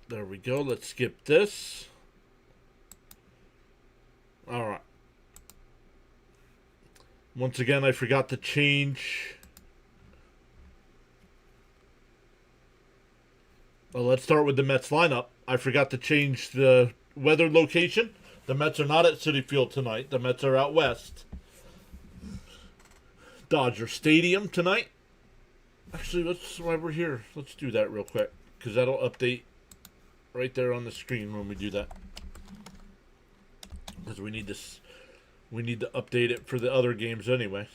There we go. Let's skip this. All right. Once again, I forgot to change. Well, let's start with the Mets lineup. I forgot to change the weather location. The Mets are not at Citi Field tonight. The Mets are out west. Dodger Stadium tonight. Actually, while we're here, let's do that real quick, because that'll update right there on the screen when we do that. Because we need this, we need to update it for the other games anyway.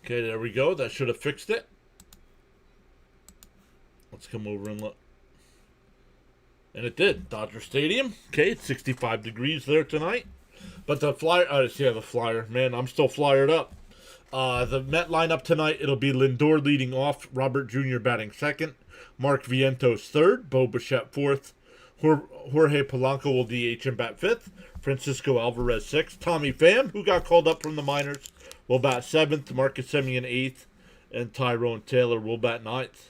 Okay, there we go. That should have fixed it. Let's come over and look. And it did. Dodger Stadium. Okay, it's 65 degrees there tonight. But the Flyer, the Flyer. Man, I'm still flyered up. The Met lineup tonight, it'll be Lindor leading off, Robert Jr. batting second, Mark Vientos third, Bo Bichette fourth, Jorge Polanco will DH and bat fifth, Francisco Alvarez sixth, Tommy Pham, who got called up from the minors, will bat seventh, Marcus Semien eighth, and Tyrone Taylor will bat ninth.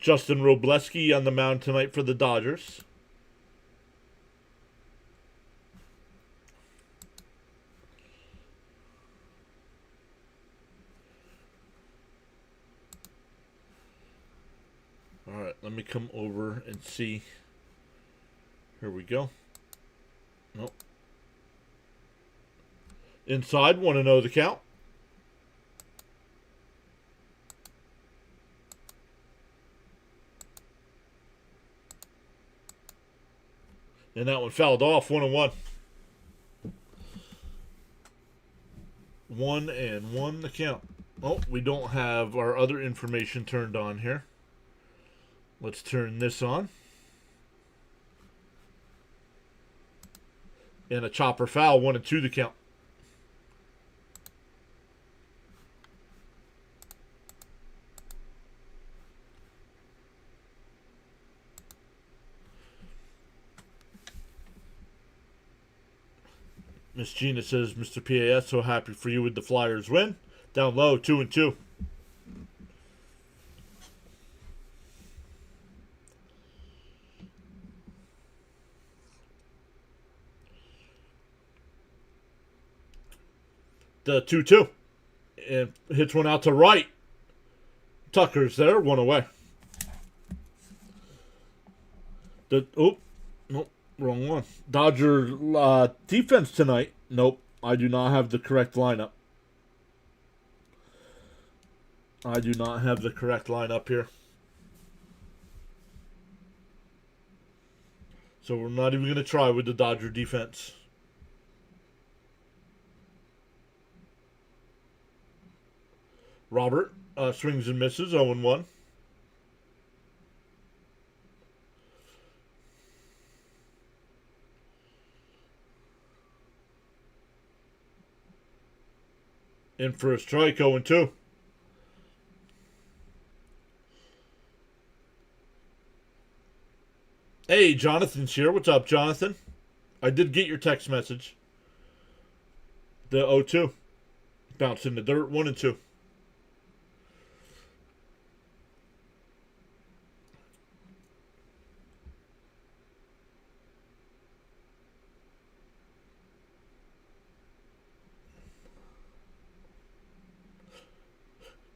Justin Robleski on the mound tonight for the Dodgers. All right, let me come over and see. Here we go. Nope. Inside, want to know the count? And that one fouled off, 1-1. 1-1 the count. Oh, we don't have our other information turned on here. Let's turn this on. And a chopper foul, 1-2 the count. Miss Gina says, Mr. PAS, so happy for you with the Flyers win. Down low, 2-2. The 2-2. And hits one out to right. Tucker's there, one away. Nope, wrong one. Dodger defense tonight. Nope, I do not have the correct lineup. I do not have the correct lineup here. So we're not even going to try with the Dodger defense. Robert swings and misses, 0-1. In for a strike, 0-2. Hey, Jonathan's here. What's up, Jonathan? I did get your text message. The 0-2. Bounce in the dirt, 1-2.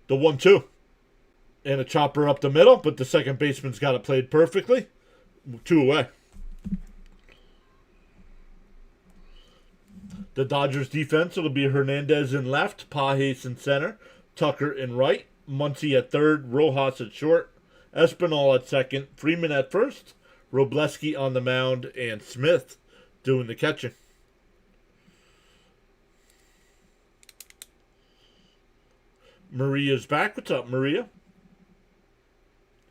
The 1-2. And a chopper up the middle, but the second baseman's got it played perfectly. 2 away. The Dodgers defense, it'll be Hernandez in left, Pages in center, Tucker in right, Muncy at third, Rojas at short, Espinal at second, Freeman at first, Robleski on the mound, and Smith doing the catching. Maria's back. What's up, Maria?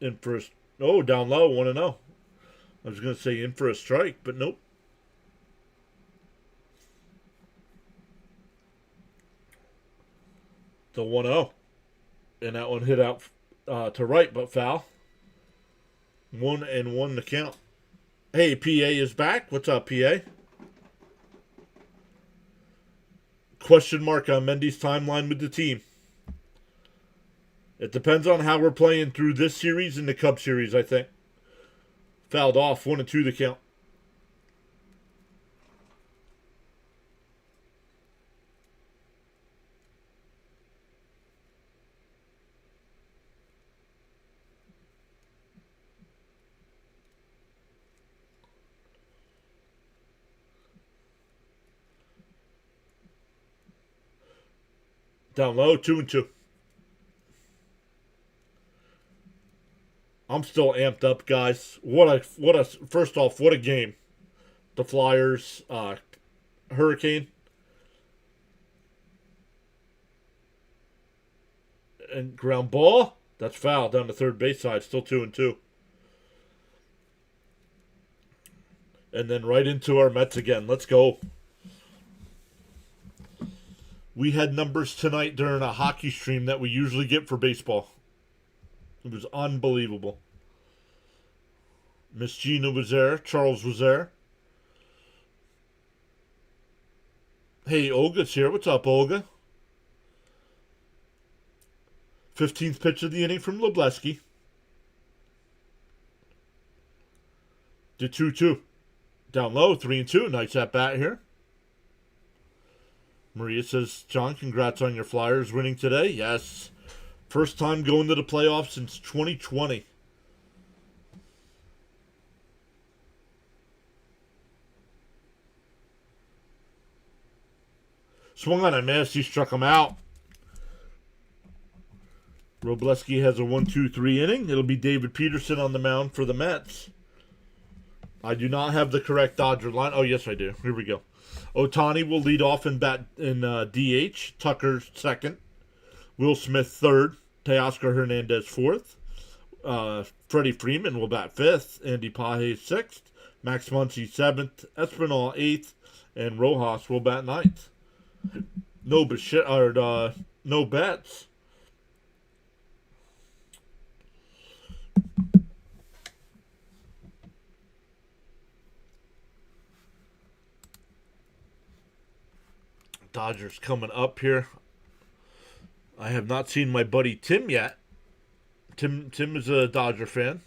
In for a... Oh, down low, 1-0. I was going to say in for a strike, but nope. The 1-0. And that one hit out to right, but foul. 1-1 to count. Hey, PA is back. What's up, PA? Question mark on Mendy's timeline with the team. It depends on how we're playing through this series and the Cub series, I think. Fouled off, 1-2 to count. Down low, 2-2. I'm still amped up, guys. First off, what a game. The Flyers, Hurricane. And ground ball. That's foul down the third base side. Still 2-2. And then right into our Mets again. Let's go. We had numbers tonight during a hockey stream that we usually get for baseball. It was unbelievable. Miss Gina was there. Charles was there. Hey, Olga's here. What's up, Olga? 15th pitch of the inning from Lebleski. To 2-2. Down low, 3-2. Nice at bat here. Maria says, John, congrats on your Flyers winning today. Yes. First time going to the playoffs since 2020. Swung on a miss. He struck him out. Robleski has a 1-2-3 inning. It'll be David Peterson on the mound for the Mets. I do not have the correct Dodger line. Oh, yes, I do. Here we go. Ohtani will lead off in DH. Tucker second. Will Smith third. Teoscar Hernandez fourth. Freddie Freeman will bat fifth. Andy Paje sixth. Max Muncy seventh. Espinal eighth. And Rojas will bat ninth. No bets. Dodgers coming up here. I have not seen my buddy Tim yet. Tim is a Dodger fan.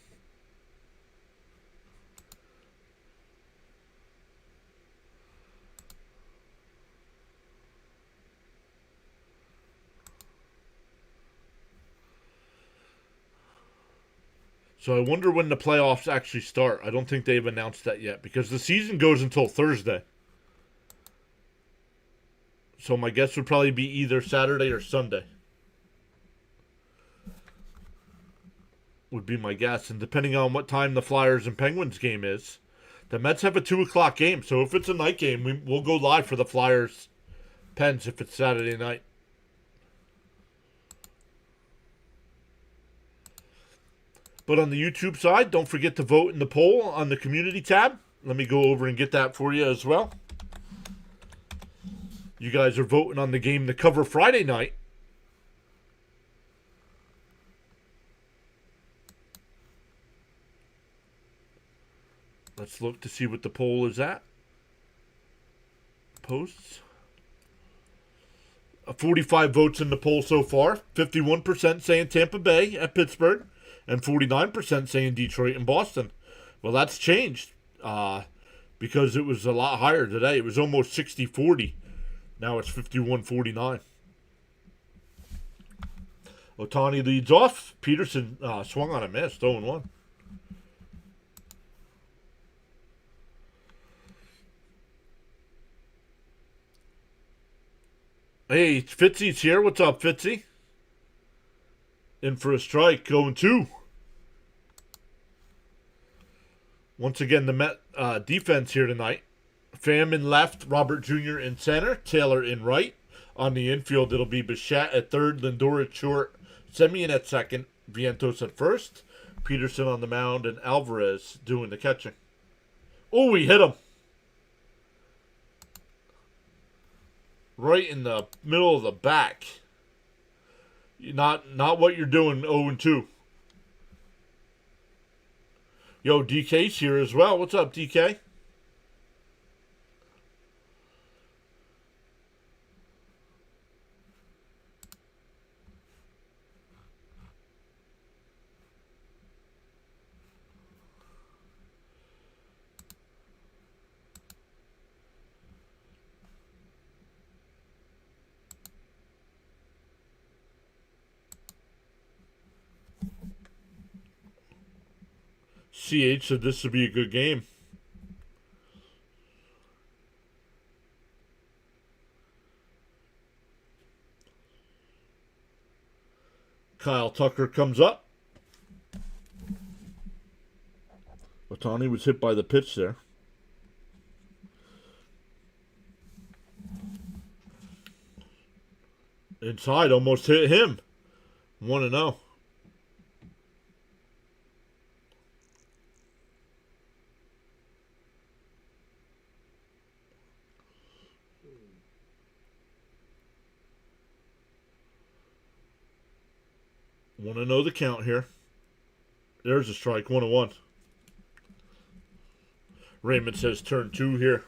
So I wonder when the playoffs actually start. I don't think they've announced that yet because the season goes until Thursday. So my guess would probably be either Saturday or Sunday. Would be my guess. And depending on what time the Flyers and Penguins game is. The Mets have a 2 o'clock game. So if it's a night game, we'll go live for the Flyers Pens if it's Saturday night. But on the YouTube side, don't forget to vote in the poll on the community tab. Let me go over and get that for you as well. You guys are voting on the game to cover Friday night. Let's look to see what the poll is at. Posts. 45 votes in the poll so far. 51% saying Tampa Bay at Pittsburgh. And 49% saying Detroit and Boston. Well, that's changed. Because it was a lot higher today. It was almost 60-40. Now it's 51-49. Ohtani leads off. Peterson swung on a miss. 0-1. Hey, Fitzy's here. What's up, Fitzy? In for a strike. Going 2. Once again, the Met defense here tonight. Pham in left, Robert Jr. in center, Taylor in right. On the infield, it'll be Bichette at third, Lindor at short, Semien at second, Vientos at first, Peterson on the mound, and Alvarez doing the catching. Oh, we hit him. Right in the middle of the back. Not what you're doing 0-2. Yo, DK's here as well. What's up, DK? CH said this would be a good game. Kyle Tucker comes up. Ohtani was hit by the pitch there. Inside, almost hit him. 1-0. Want to know the count here. There's a strike, 1-1. Raymond says turn 2 here.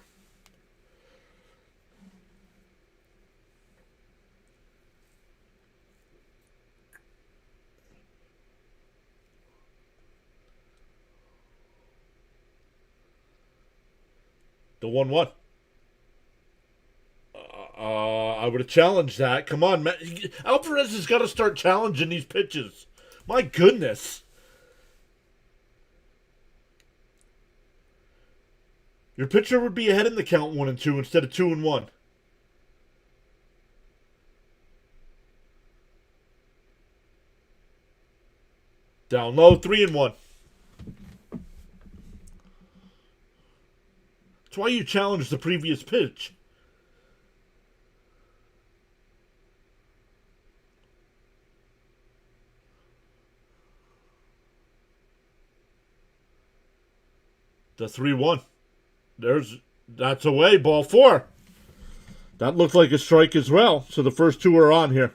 The 1-1. I would have challenged that. Come on, man. Alvarez has got to start challenging these pitches. My goodness. Your pitcher would be ahead in the count 1-2 instead of 2-1. Down low, 3-1. That's why you challenged the previous pitch. The 3-1. That's away, ball 4. That looked like a strike as well. So the first 2 are on here.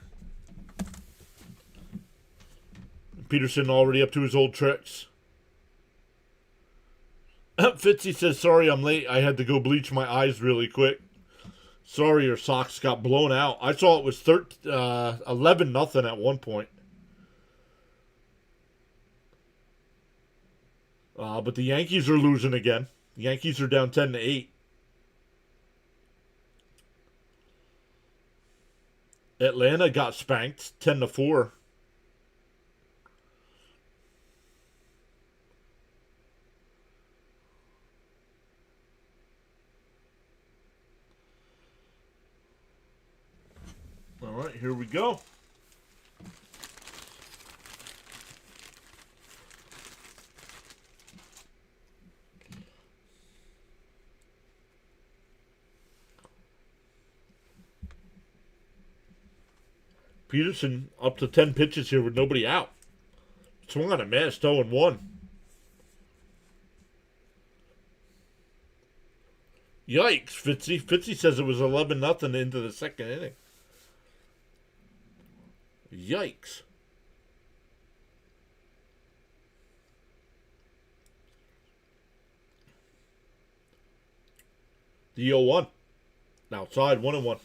Peterson already up to his old tricks. Fitzy says, sorry I'm late. I had to go bleach my eyes really quick. Sorry your socks got blown out. I saw it was 11-0 at one point. But the Yankees are losing again. The Yankees are down 10-8. Atlanta got spanked 10-4. All right, here we go. Peterson up to 10 pitches here with nobody out. Swung on a missed, 0-1. Yikes, Fitzy. Fitzy says it was 11-0 into the second inning. Yikes. The 0-1. Outside, 1-1.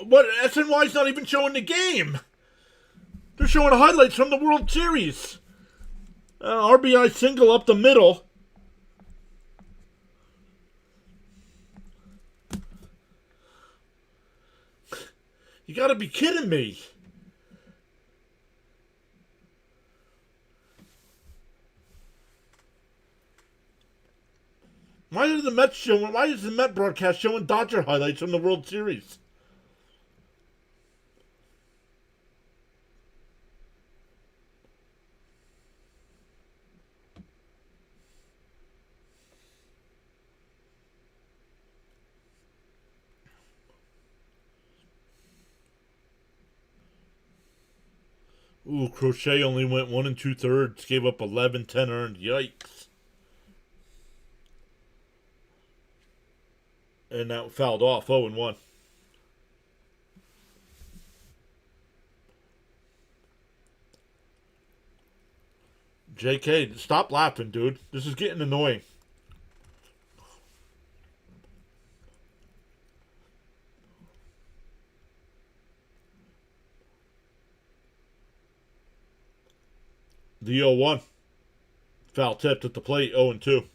But SNY's not even showing the game. They're showing highlights from the World Series. RBI single up the middle. You gotta be kidding me. Why are the Mets showing? Why is the Met broadcast showing Dodger highlights from the World Series? Ooh, Crochet only went 1 2/3, gave up 11-10 earned. Yikes. And that fouled off 0-1. JK, stop laughing, dude. This is getting annoying. The 0-1. Foul tipped at the plate, 0-2.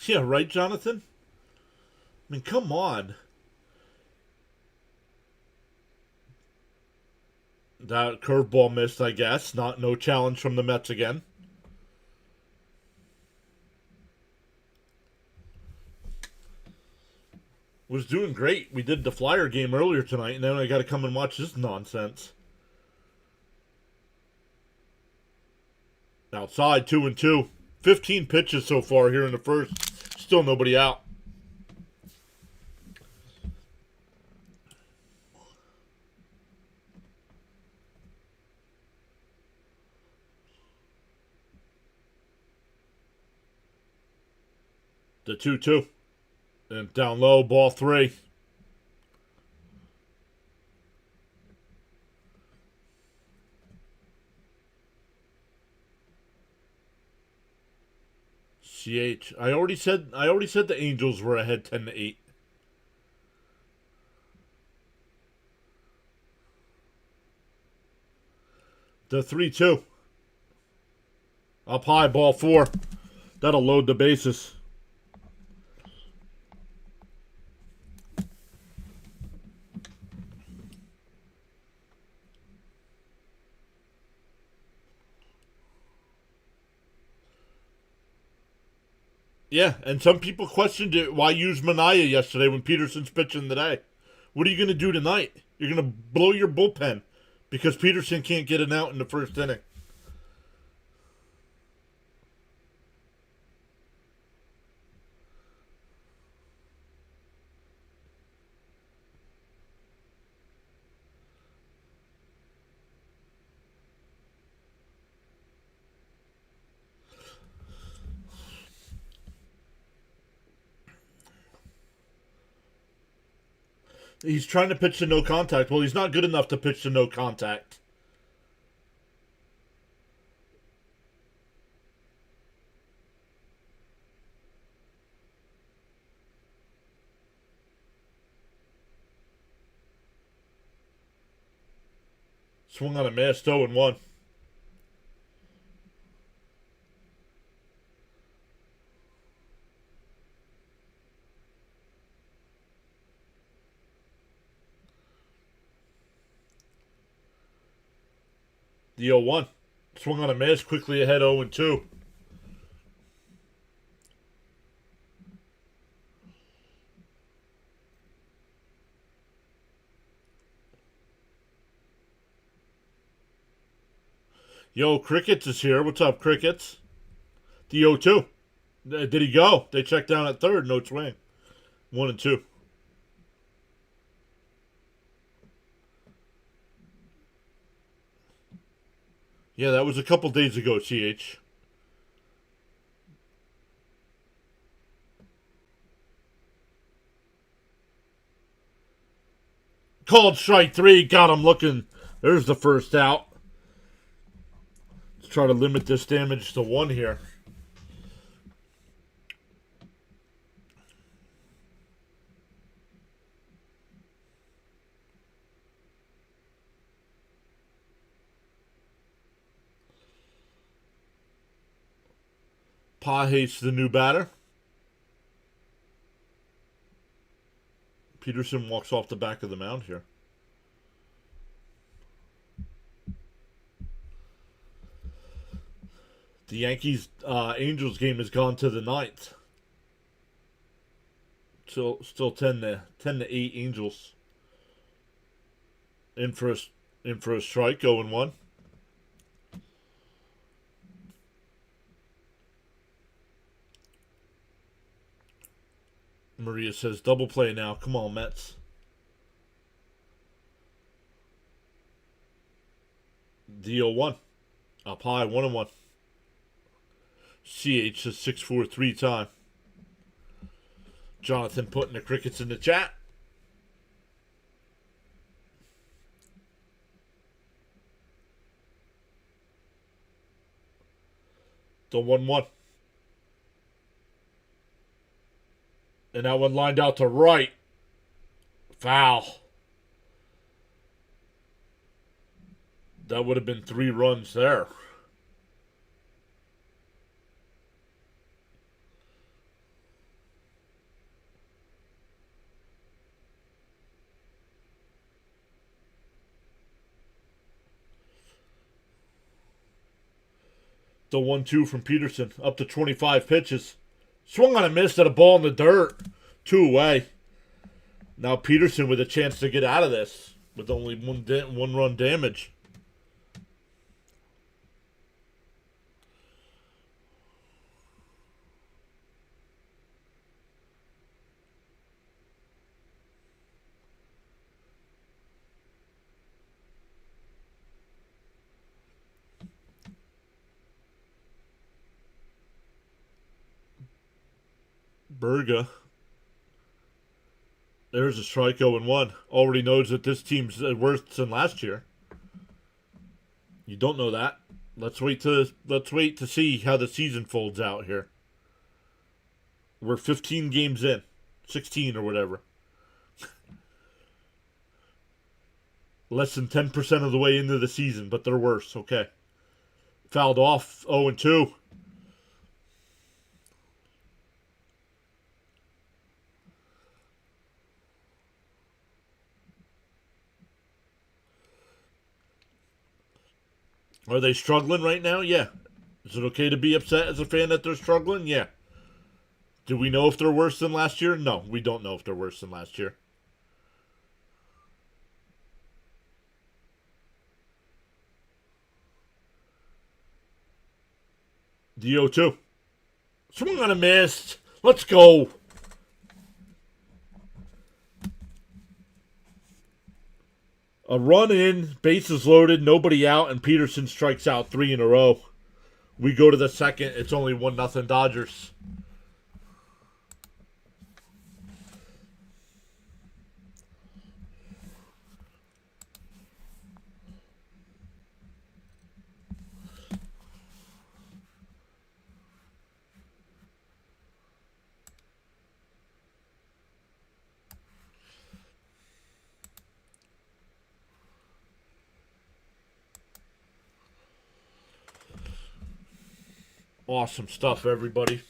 Yeah, right, Jonathan? I mean, come on. That curveball missed, I guess. No challenge from the Mets again. Was doing great. We did the Flyer game earlier tonight, and then I got to come and watch this nonsense. Outside, 2-2. 15 pitches so far here in the first. Still nobody out. The 2-2. And down low, ball 3. CH. I already said the Angels were ahead 10-8. The 3-2. Up high, ball 4. That'll load the bases. Yeah, and some people questioned it. Why use Mania yesterday when Peterson's pitching today? What are you going to do tonight? You're going to blow your bullpen because Peterson can't get an out in the first inning. He's trying to pitch to no contact. Well, he's not good enough to pitch to no contact. Swung on a miss, 0-1. The 0-1. Swung on a miss, quickly ahead 0-2. Yo, Crickets is here. What's up, Crickets? The 0-2. Did he go? They checked down at third. No swing. 1-2. Yeah, that was a couple days ago, CH. Called strike 3. Got him looking. There's the first out. Let's try to limit this damage to 1 here. Pa hates the new batter. Peterson walks off the back of the mound here. The Yankees Angels game has gone to the 9th. Still 10 to 8 Angels. In for a strike, 0-1. Maria says double play now. Come on, Mets. D-O-1. Up high, 1-1. CH says 6-4-3 time. Jonathan putting the crickets in the chat. The 1-1. And that one lined out to right. Foul. That would have been 3 runs there. The 1-2 from Peterson. Up to 25 pitches. Swung on a miss at a ball in the dirt. 2 away. Now Peterson with a chance to get out of this with only one run damage. Berga. There's a strike, 0-1. Already knows that this team's worse than last year. You don't know that. Let's wait to see how the season folds out here. We're 15 games in. 16 or whatever. Less than 10% of the way into the season, but they're worse. Okay. Fouled off, 0-2. Are they struggling right now? Yeah. Is it okay to be upset as a fan that they're struggling? Yeah. Do we know if they're worse than last year? No, we don't know if they're worse than last year. DO2. Swung on a miss. Let's go. A run in, bases loaded, nobody out, and Peterson strikes out 3 in a row. We go to the second. It's only 1-0 Dodgers. Awesome stuff, everybody.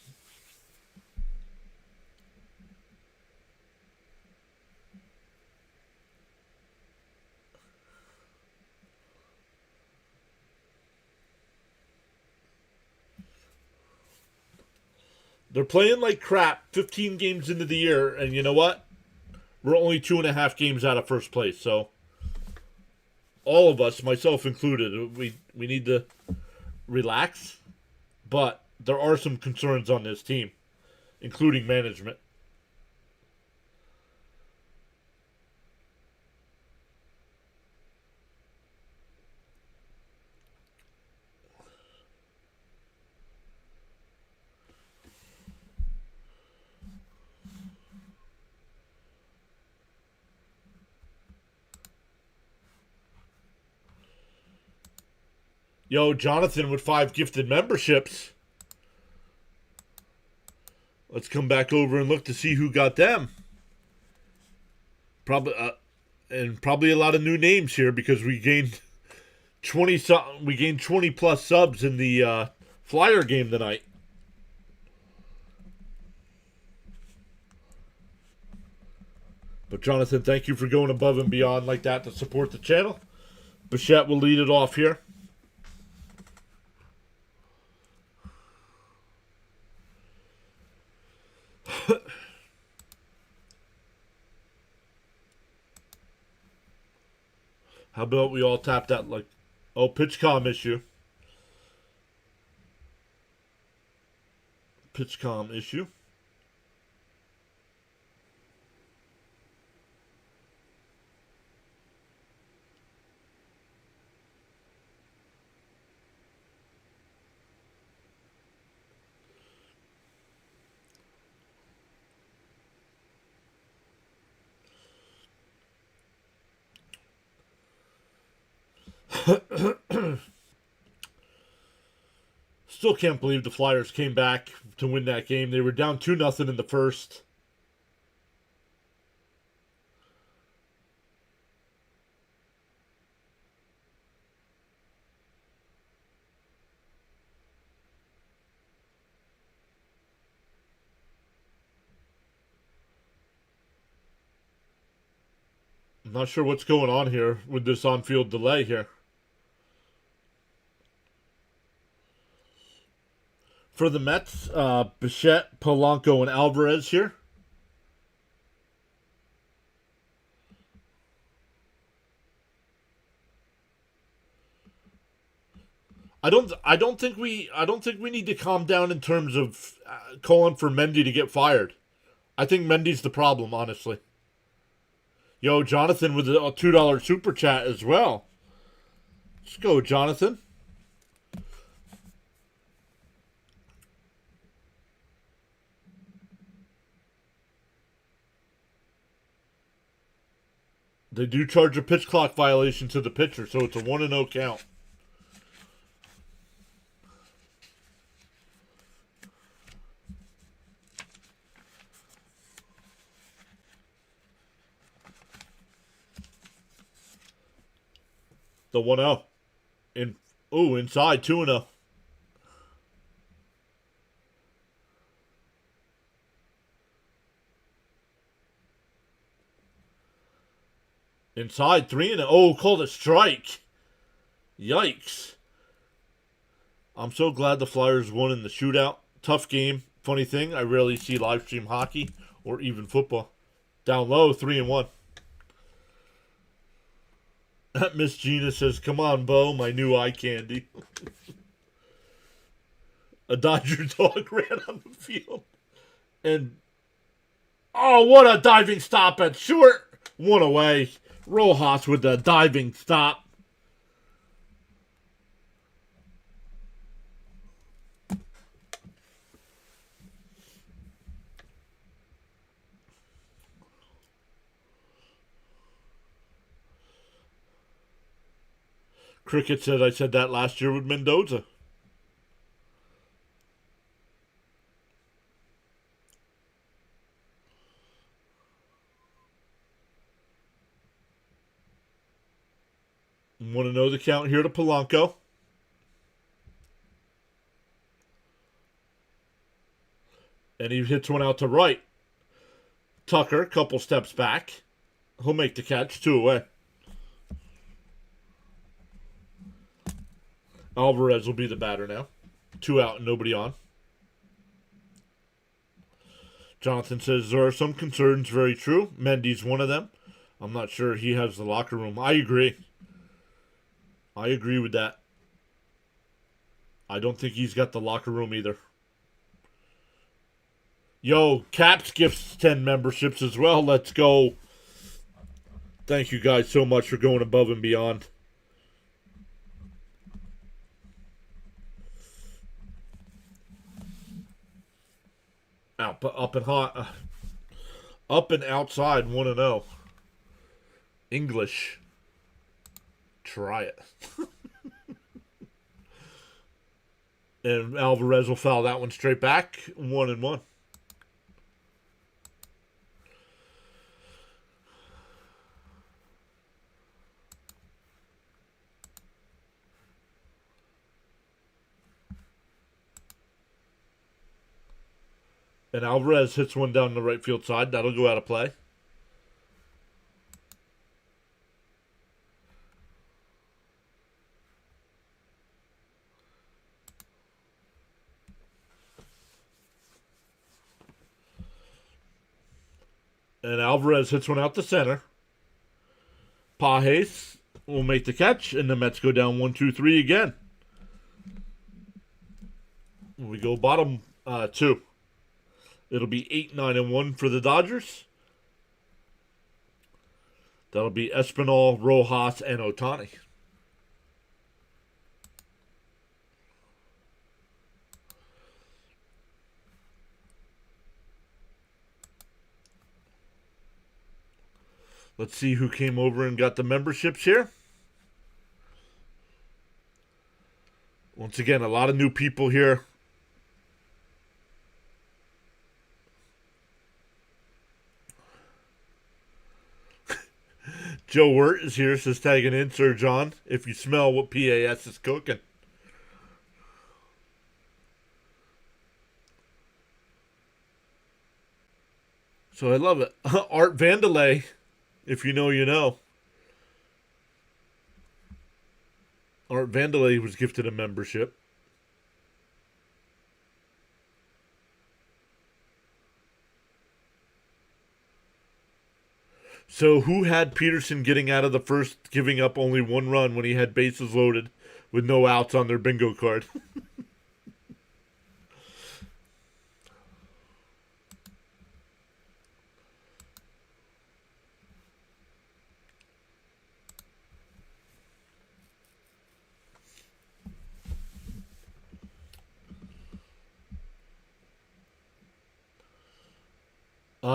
They're playing like crap 15 games into the year, and you know what? We're only 2.5 games out of first place, so all of us, myself included, we need to relax. But there are some concerns on this team, including management. Yo, Jonathan with 5 gifted memberships. Let's come back over and look to see who got them. Probably and probably a lot of new names here because we gained 20 plus subs in the Flyer game tonight. But Jonathan, thank you for going above and beyond like that to support the channel. Bichette will lead it off here. How about we all tap that like, oh, PitchCom issue. PitchCom issue. Still can't believe the Flyers came back to win that game. They were down 2-0 in the first. I'm not sure what's going on here with this on-field delay here. For the Mets, Bichette, Polanco, and Alvarez here. I don't think we need to calm down in terms of calling for Mendy to get fired. I think Mendy's the problem, honestly. Yo, Jonathan with a $2 super chat as well. Let's go, Jonathan. They do charge a pitch clock violation to the pitcher, so it's a 1-0 count. The 1-0. Inside 2-0. Inside 3-0. Oh, called a strike. Yikes. I'm so glad the Flyers won in the shootout. Tough game. Funny thing, I rarely see live stream hockey or even football. Down low, 3-1. Miss Gina says, come on, Bo, my new eye candy. A Dodger dog ran on the field. And, oh, what a diving stop at short. 1 away. Rojas with the diving stop. Cricket said I said that last year with Mendoza. Want to know the count here to Polanco. And he hits one out to right. Tucker, couple steps back. He'll make the catch, 2 away. Alvarez will be the batter now. 2 out and nobody on. Jonathan says there are some concerns, very true. Mendy's one of them. I'm not sure he has the locker room. I agree. I agree with that. I don't think he's got the locker room either. Yo, Caps gifts 10 memberships as well. Let's go. Thank you guys so much for going above and beyond. Up and hot. Up and outside 1-0. English. Try it. And Alvarez will foul that one straight back. 1-1. And Alvarez hits one down the right field side. That'll go out of play. And Alvarez hits one out the center. Pages will make the catch, and the Mets go down 1-2-3 again. We go bottom 2. It'll be 8-9-1 for the Dodgers. That'll be Espinal, Rojas, and Ohtani. Let's see who came over and got the memberships here. Once again, a lot of new people here. Joe Wirt is here, says tagging in, Sir John, if you smell what PAS is cooking. So I love it. Art Vandelay, if you know, you know. Art Vandelay was gifted a membership. So who had Peterson getting out of the first, giving up only one run when he had bases loaded with no outs on their bingo card?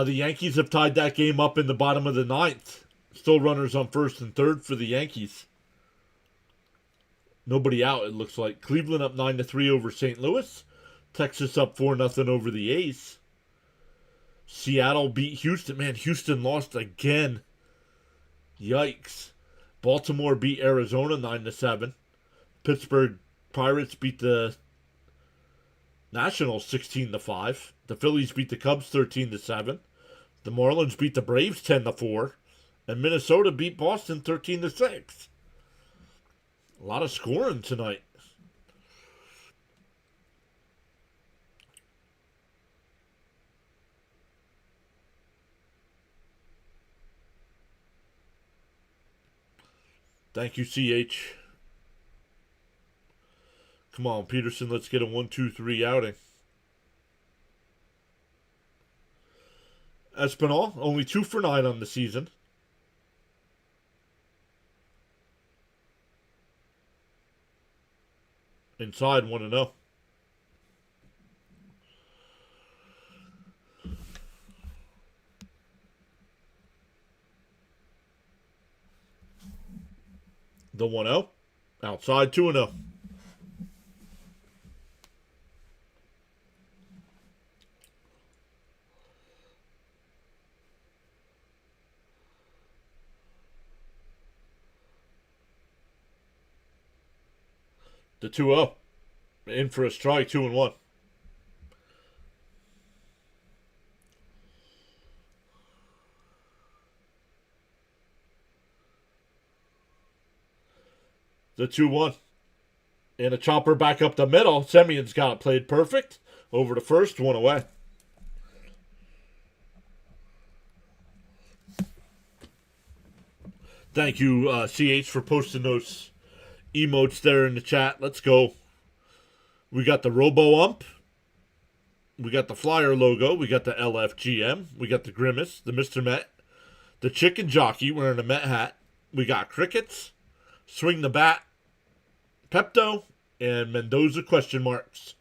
The Yankees have tied that game up in the bottom of the ninth. Still runners on first and third for the Yankees. Nobody out, it looks like. Cleveland up 9-3 over St. Louis. Texas up 4-0 over the A's. Seattle beat Houston. Man, Houston lost again. Yikes. Baltimore beat Arizona 9-7. Pittsburgh Pirates beat the Nationals 16-5. The Phillies beat the Cubs 13-7. The Marlins beat the Braves 10-4. And Minnesota beat Boston 13-6. A lot of scoring tonight. Thank you, CH. Come on, Peterson, let's get a 1-2-3 outing. Espinal, only 2 for 9 on the season. Inside 1-0. The 1-0. Outside 2-0. The 2-0. In for a strike, 2-1. The 2-1. And a chopper back up the middle. Semion's got it played perfect. Over to first, 1 away. Thank you, CH, for posting those emotes there in the chat. Let's go. We got the Robo Ump. We got the Flyer logo. We got the LFGM. We got the Grimace, the Mr. Met, the Chicken Jockey wearing a Met hat. We got Crickets, Swing the Bat, Pepto, and Mendoza question marks.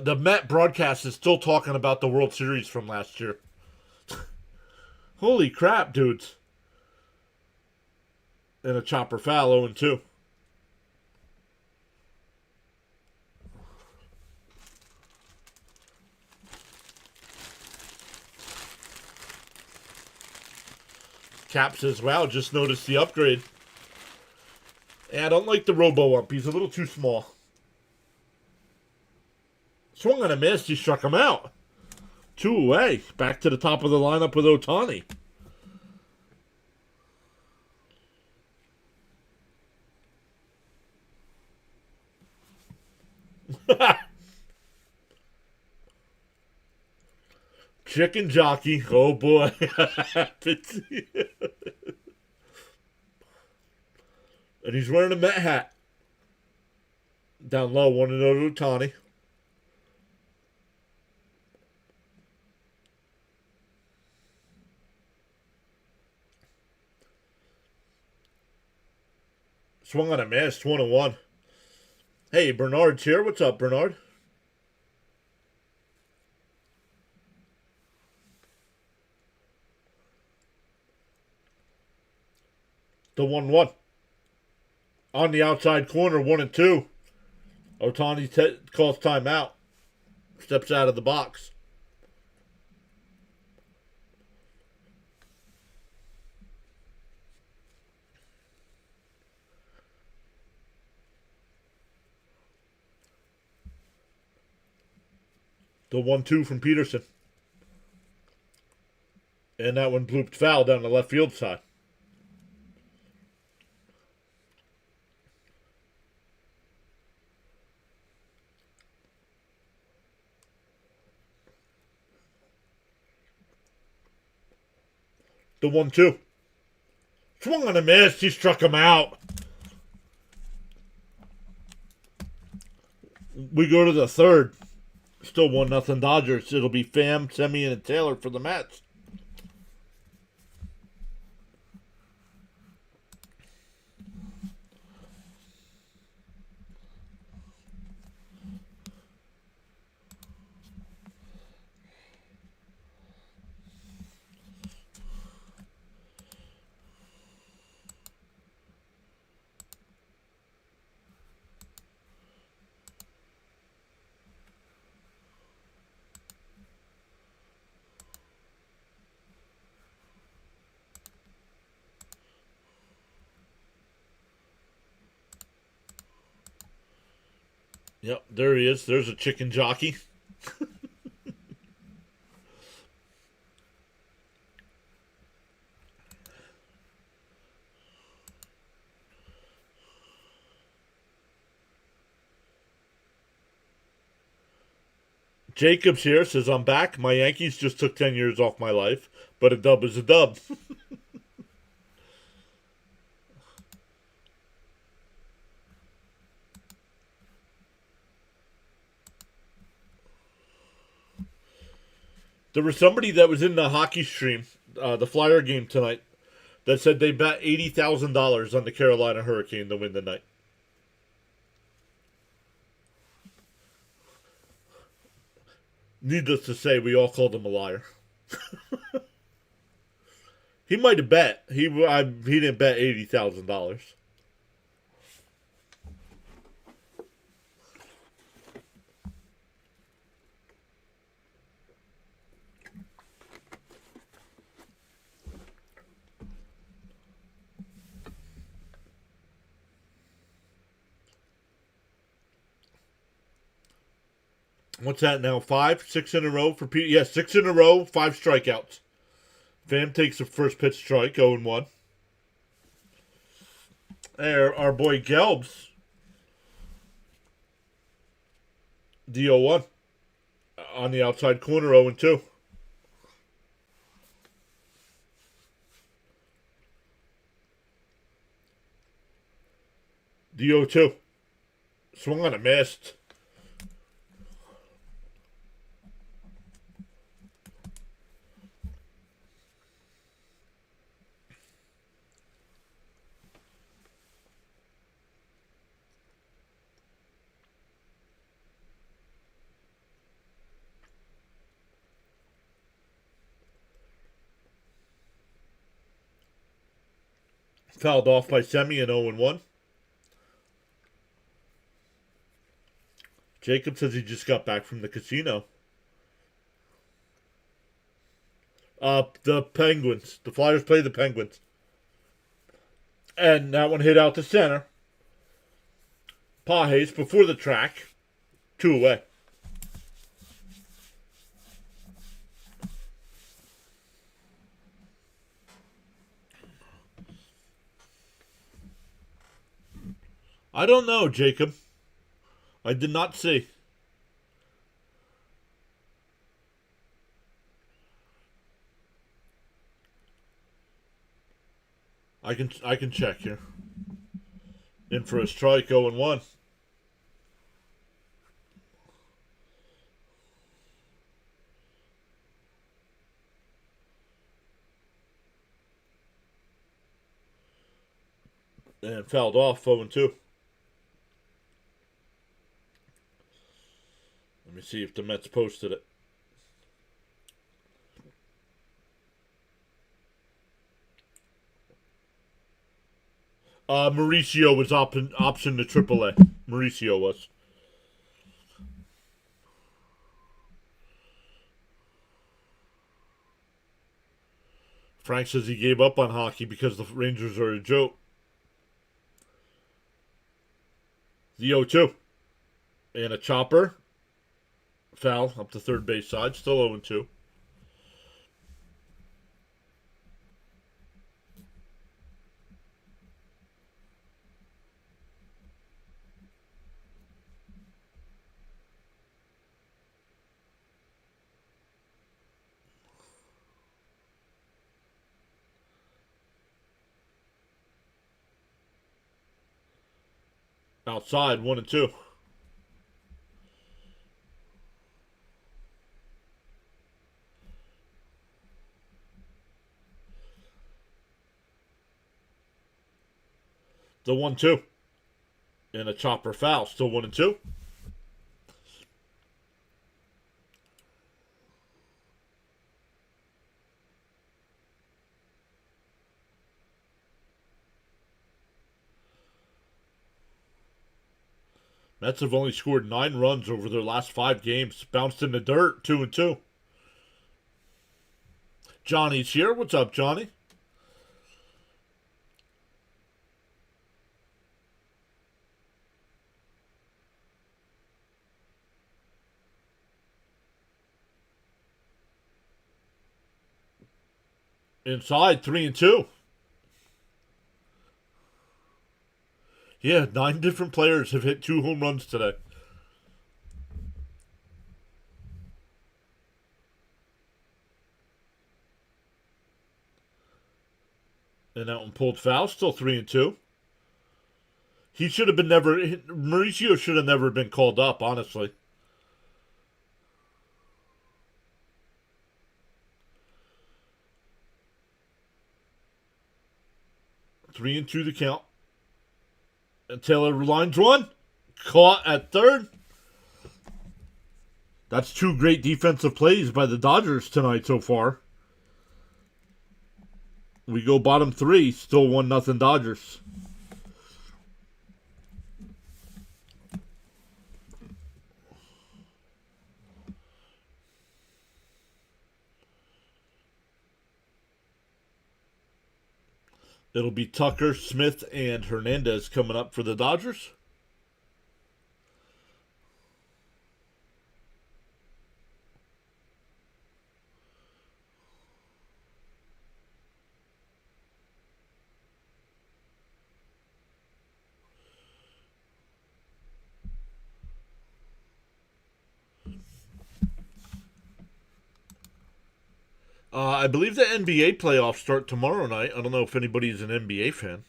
The Met broadcast is still talking about the World Series from last year. Holy crap, dudes. And a chopper foul, 0-2. Cap says, wow, just noticed the upgrade. And I don't like the robo-ump. He's a little too small. Swung on a miss. He struck him out. 2 away. Back to the top of the lineup with Ohtani. Chicken jockey. Oh, boy. And he's wearing a Met hat. Down low, 1-0 to Ohtani. Swung on a miss, 1-1. Hey, Bernard's here. What's up, Bernard? The 1-1. On the outside corner, 1-2. Ohtani calls timeout. Steps out of the box. The 1-2 from Peterson. And that one blooped foul down the left field side. The 1-2. Swung on a miss. He struck him out. We go to the third. Still 1-0 Dodgers. It'll be Pham, Semien, and Taylor for the Mets. Yep, there he is. There's a chicken jockey. Jacobs here says, I'm back. My Yankees just took 10 years off my life, but a dub is a dub. There was somebody that was in the hockey stream, the Flyer game tonight, that said they bet $80,000 on the Carolina Hurricane to win the night. Needless to say, we all called him a liar. He might have bet. He didn't bet $80,000. What's that now? 5? 6 in a row for Pete? Yeah, 6 in a row, 5 strikeouts. Pham takes the first pitch strike, 0-1. There, our boy Gelbs. The 0-1. On the outside corner, 0-2. The 0-2. Swung on a missed. Fouled off by Semi and 0-1. Jacob says he just got back from the casino. The Penguins. The Flyers play the Penguins. And that one hit out to center. Pages before the track. 2 away. I don't know, Jacob. I did not see. I can check here. In for a strike, 0-1. And fouled off, 0-2. Let me see if the Mets posted it. Mauricio was option to AAA. Mauricio was. Frank says he gave up on hockey because the Rangers are a joke. The 0-2. And a chopper. Foul up the third base side. Still 0-2. Outside, 1-2. The 1-2. And a chopper foul. Still 1-2. Mets have only scored 9 runs over their last 5 games. Bounced in the dirt, 2-2. Johnny's here. What's up, Johnny? Inside, 3-2. Yeah, 9 different players have hit 2 home runs today. And that one pulled foul, still 3-2. He should have been Mauricio should have never been called up, honestly. Three and two the count. And Taylor lines one. Caught at third. That's 2 great defensive plays by the Dodgers tonight so far. We go bottom 3. Still 1-0 Dodgers. It'll be Tucker, Smith, and Hernandez coming up for the Dodgers. I believe the NBA playoffs start tomorrow night. I don't know if anybody's an NBA fan.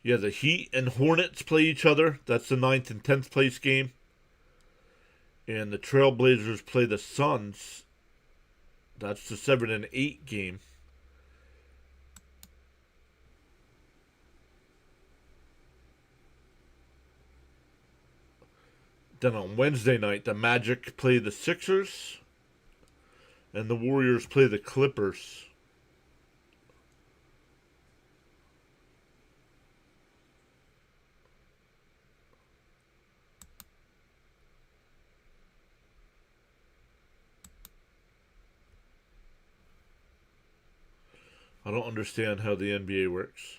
Yeah, the Heat and Hornets play each other. That's the 9th and 10th place game. And the Trailblazers play the Suns. That's the 7 and 8 game. Then on Wednesday night, the Magic play the Sixers. And the Warriors play the Clippers. I don't understand how the NBA works.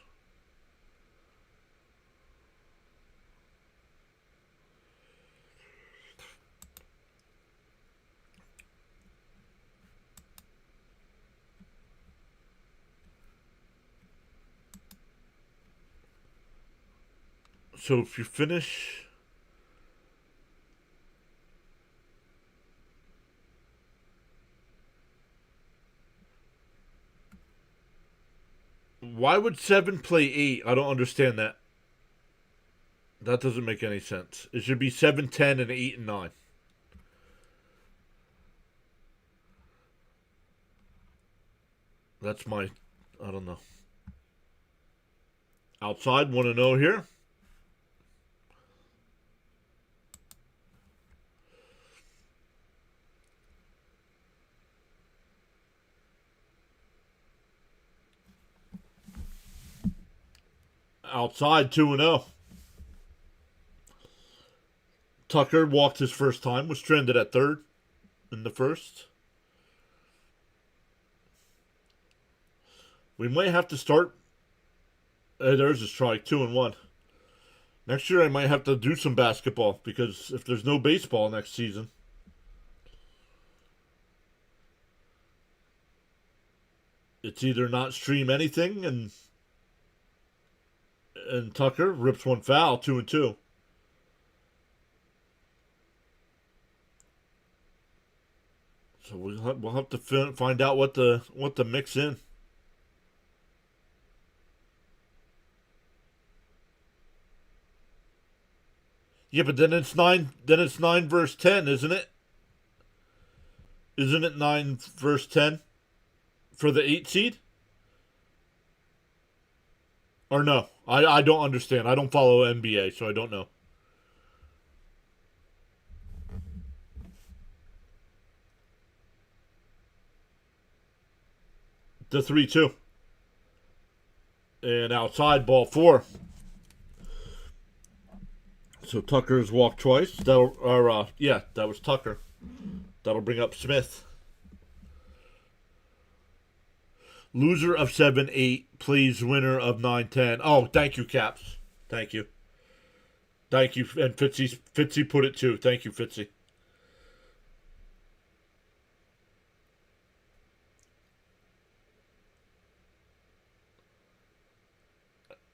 So if you finish... Why would 7 play 8? I don't understand that. That doesn't make any sense. It should be 7, 10, and 8 and 9. That's my... I don't know. Outside, want to know here? Outside, 2-0. Tucker walked his first time, was trended at third in the first. We might have to start. There's a strike, 2-1. Next year I might have to do some basketball because if there's no baseball next season, it's either not stream anything and Tucker rips one foul, 2-2. So we'll have to find out what the mix in. Yeah, but then it's 9. Then it's 9 versus 10, isn't it? Isn't it 9 versus 10 for the 8 seed? Or no? I don't understand. I don't follow NBA, so I don't know. The 3-2. And outside, ball 4. So Tucker's walked twice. That was Tucker. That'll bring up Smith. Loser of 7-8 plays winner of 9-10. Oh, thank you, Caps. Thank you. Thank you. And Fitzy put it too. Thank you, Fitzy.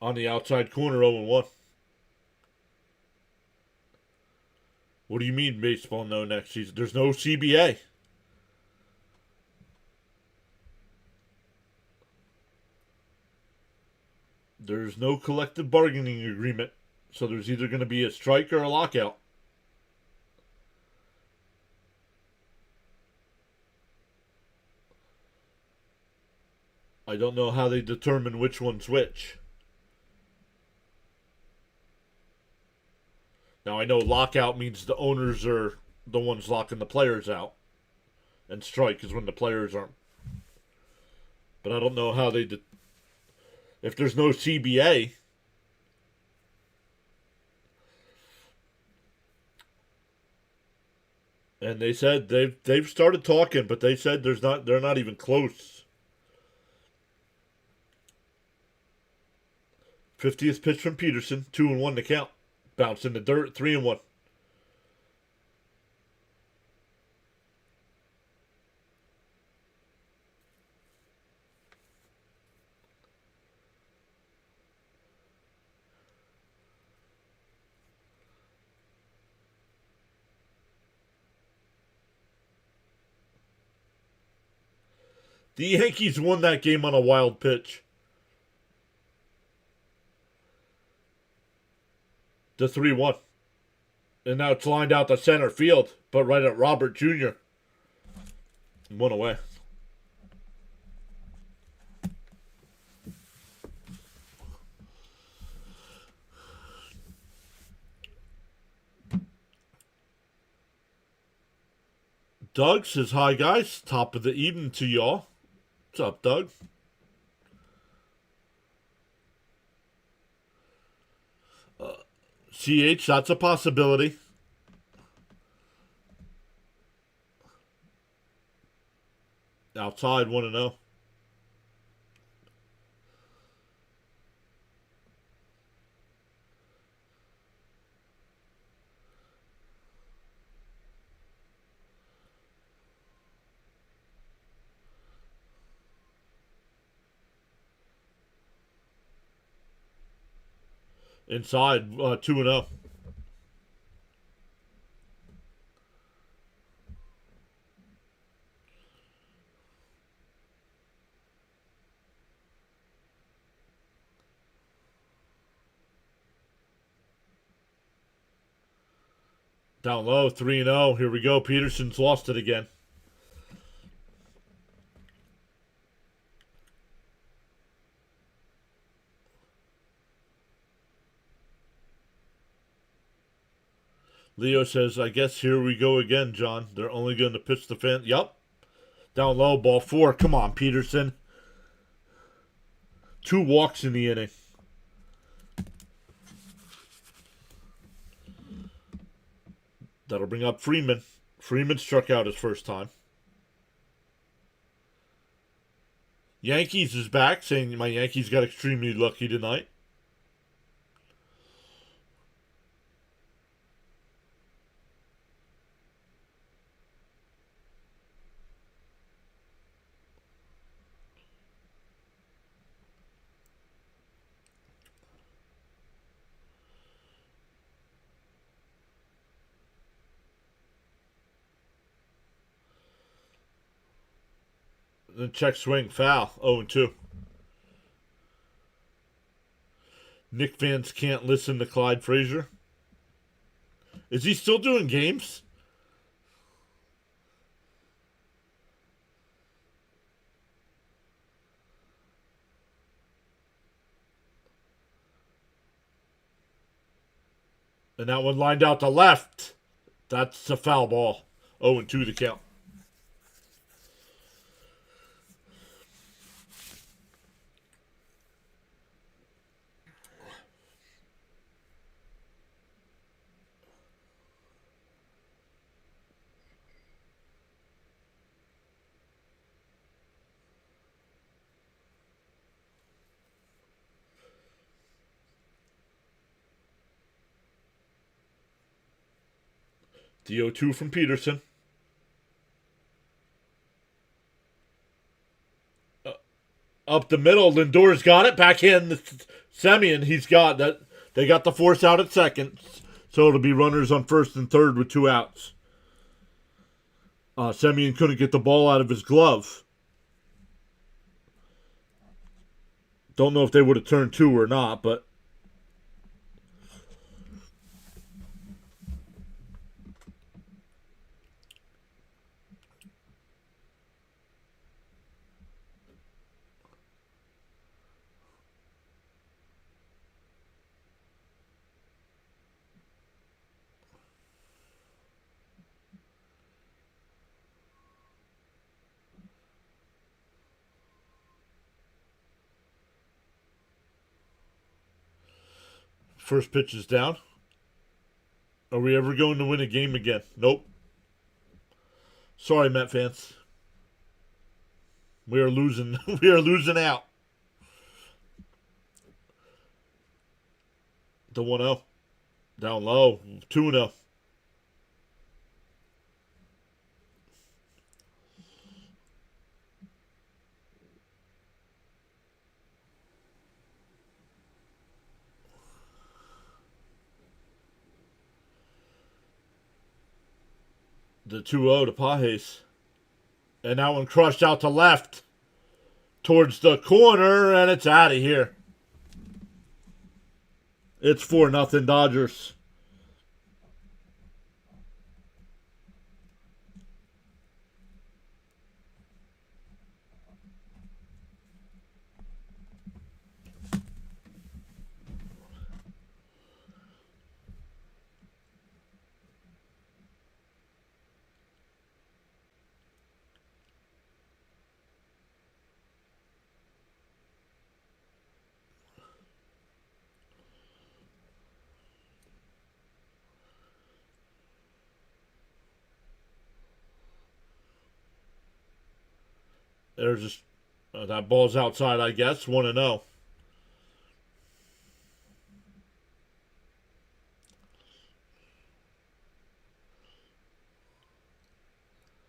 On the outside corner, 0-1. What do you mean baseball no next season? There's no CBA. There's no collective bargaining agreement. So there's either going to be a strike or a lockout. I don't know how they determine which one's which. Now, I know lockout means the owners are the ones locking the players out. And strike is when the players aren't. But I don't know how they... If there's no CBA... And they said they've started talking, but they said they're not even close. 50th pitch from Peterson, 2-1 to count. Bounce in the dirt, 3-1. The Yankees won that game on a wild pitch. The 3-1. And now it's lined out to center field, but right at Robert Jr. One away. Doug says, hi guys, top of the evening to y'all. What's up, Doug? CH, that's a possibility. Outside, 1-0. Inside, 2-0. Down low, 3-0. Here we go. Peterson's lost it again. Leo says, I guess here we go again, John. They're only going to pitch the fan. Yup. Down low, ball 4. Come on, Peterson. 2 walks in the inning. That'll bring up Freeman. Freeman struck out his first time. Yankees is back, saying my Yankees got extremely lucky tonight. Then check swing, foul, 0-2. Knick fans can't listen to Clyde Frazier. Is he still doing games? And that one lined out to left. That's a foul ball. 0-2 the count. The 0-2 from Peterson. Up the middle, Lindor's got it. Backhand Semien, he's got that. They got the force out at second. So it'll be runners on first and third with 2 outs. Semien couldn't get the ball out of his glove. Don't know if they would have turned 2 or not, but first pitch is down. Are we ever going to win a game again? Nope. Sorry, Met fans. We are losing. We are losing out. The 1-0. Down low. 2-0. The 2-0 to Pajes. And that one crushed out to left. Towards the corner, and it's out of here. It's 4-0 Dodgers. There's just that ball's outside, I guess. 1-0.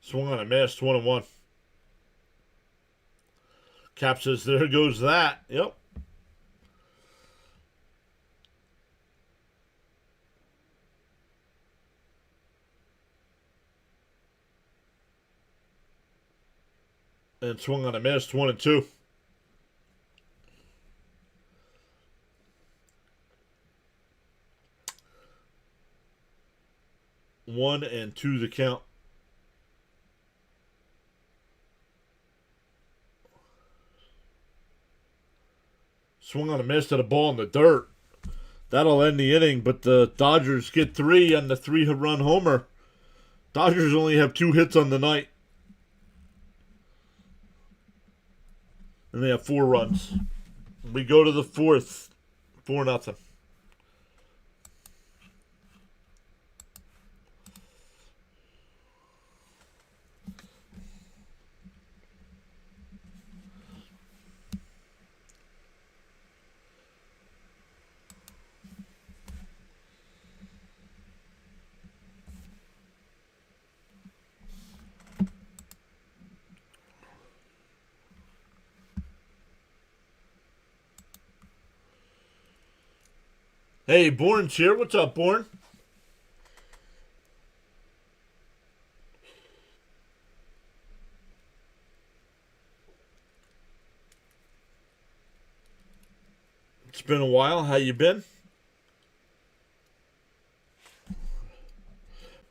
Swung on a miss. 1-1. Cap says, there goes that. Yep. And swung on a miss, 1-2. 1-2 the count. Swung on a miss to the ball in the dirt. That'll end the inning, but the Dodgers get 3 on the 3-run homer. Dodgers only have 2 hits on the night. And they have 4 runs. We go to the 4th. 4-0. Hey, Bourne's here. What's up, Bourne? It's been a while. How you been?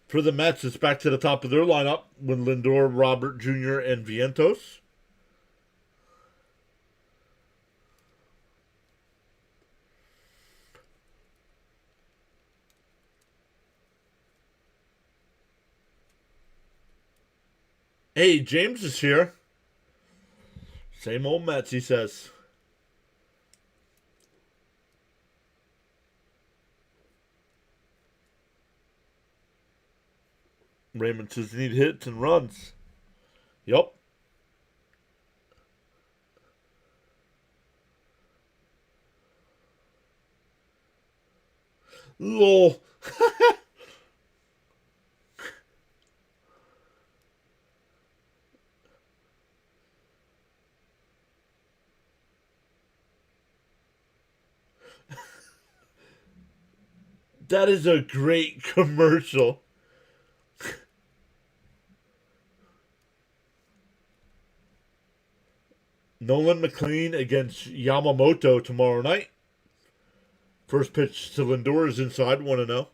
For the Mets, it's back to the top of their lineup with Lindor, Robert Jr., and Vientos. Hey, James is here. Same old Mets, he says. Raymond says need hits and runs. Yup. Lol. That is a great commercial. Nolan McLean against Yamamoto tomorrow night. First pitch to Lindor is inside, 1-0.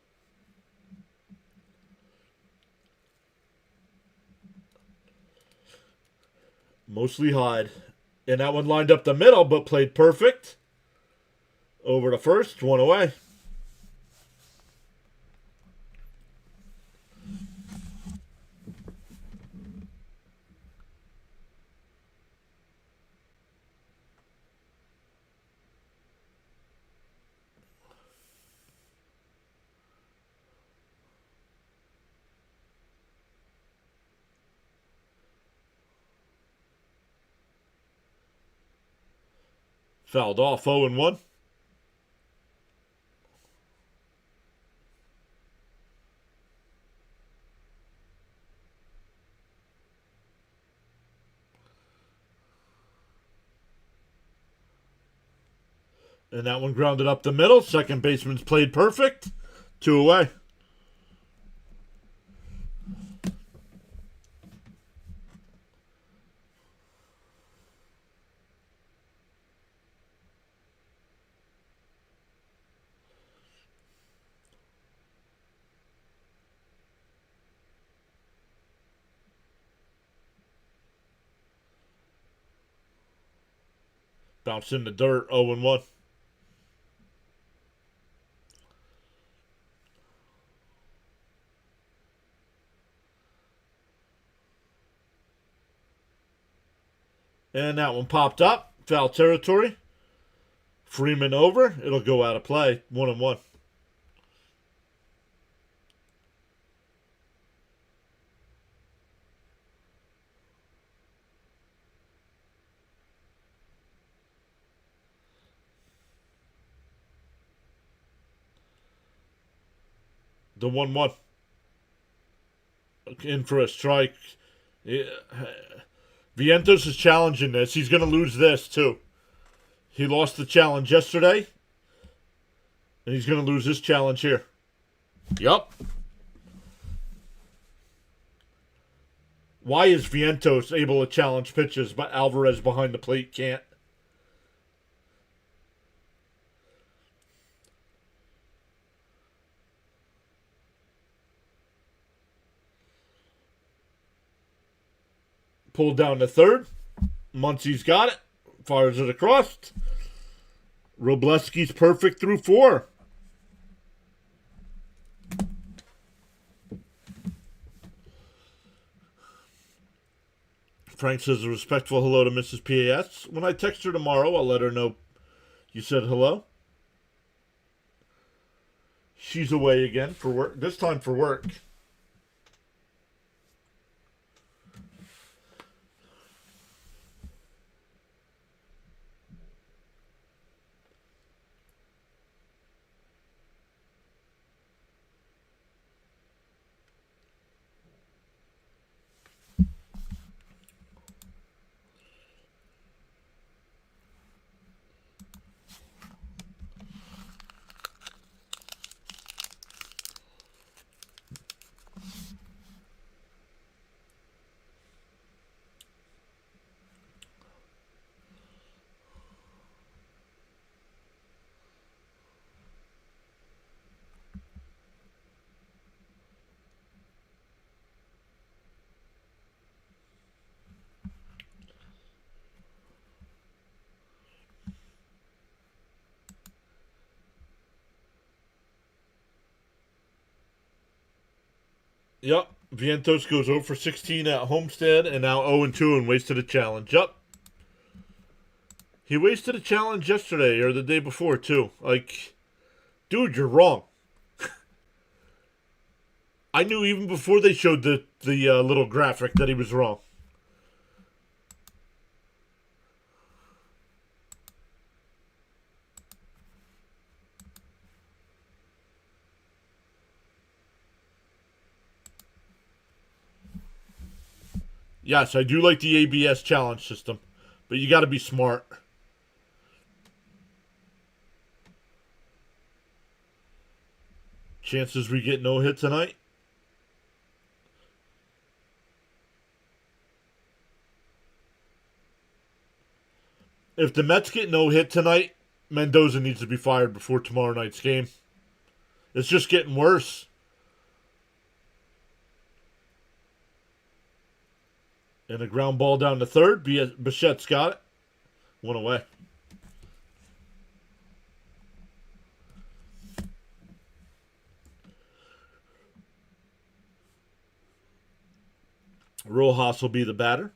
Mostly Hyde. And that one lined up the middle, but played perfect. Over to first, 1 away. Fouled off, 0-1. And that one grounded up the middle. Second baseman's played perfect. 2 away. Bounced in the dirt, 0-1. And that one popped up. Foul territory. Freeman over. It'll go out of play. 1-1. The 1-1. In for a strike. Yeah. Vientos is challenging this. He's going to lose this, too. He lost the challenge yesterday. And he's going to lose this challenge here. Yup. Why is Vientos able to challenge pitches, but Alvarez behind the plate can't? Pulled down to third. Muncie's got it. Fires it across. Robleski's perfect through 4. Frank says a respectful hello to Mrs. PAS. When I text her tomorrow, I'll let her know you said hello. She's away again for work. This time for work. Yep. Vientos goes 0 for 16 at Homestead and now 0-2 and wasted a challenge. Yep. He wasted a challenge yesterday or the day before, too. Like, dude, you're wrong. I knew even before they showed the little graphic that he was wrong. Yes, I do like the ABS challenge system, but you got to be smart. Chances we get no hit tonight? If the Mets get no hit tonight, Mendoza needs to be fired before tomorrow night's game. It's just getting worse. And a ground ball down to third. Bichette's got it. One away. Rojas will be the batter.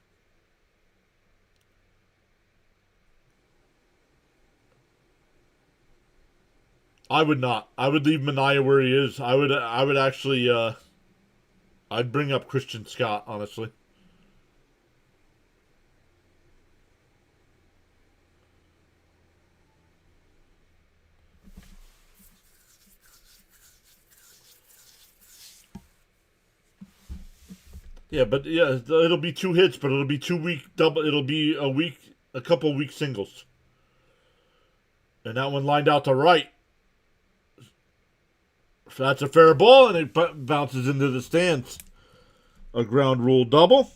I would not. I would leave Manaea where he is. I would actually I'd bring up Christian Scott, honestly. Yeah, but yeah, it'll be 2 hits, but it'll be 2 week double. It'll be a couple week singles, and that one lined out to right. So that's a fair ball, and it bounces into the stands. A ground rule double.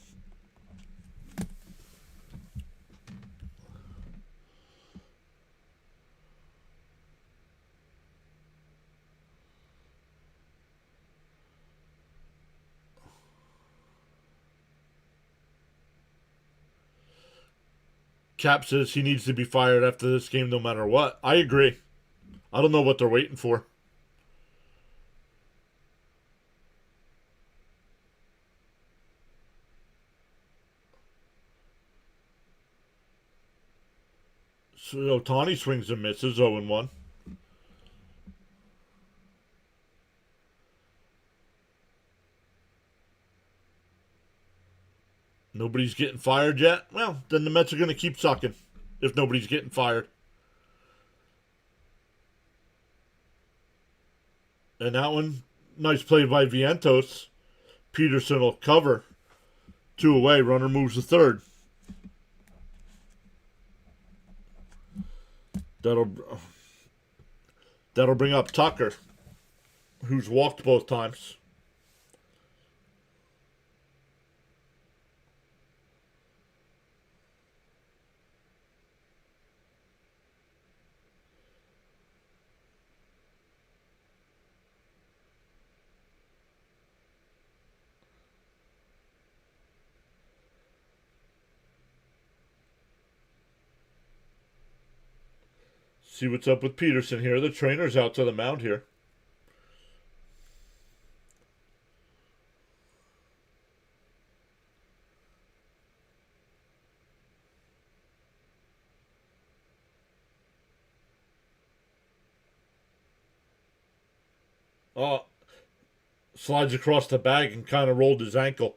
Cap says he needs to be fired after this game no matter what. I agree. I don't know what they're waiting for. So Ohtani swings and misses 0-1. Nobody's getting fired yet? Well, then the Mets are going to keep sucking if nobody's getting fired. And that one, nice play by Vientos. Peterson will cover. 2 away, runner moves to third. That'll bring up Tucker, who's walked both times. See what's up with Peterson here. The trainer's out to the mound here. Oh, slides across the bag and kind of rolled his ankle.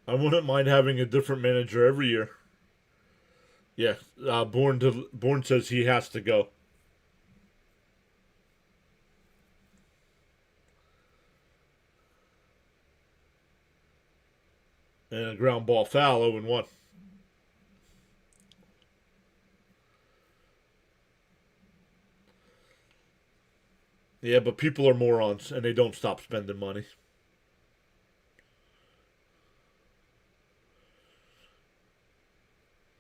I wouldn't mind having a different manager every year. Yeah, Bourne says he has to go. And a ground ball foul, 0-1. Yeah, but people are morons and they don't stop spending money.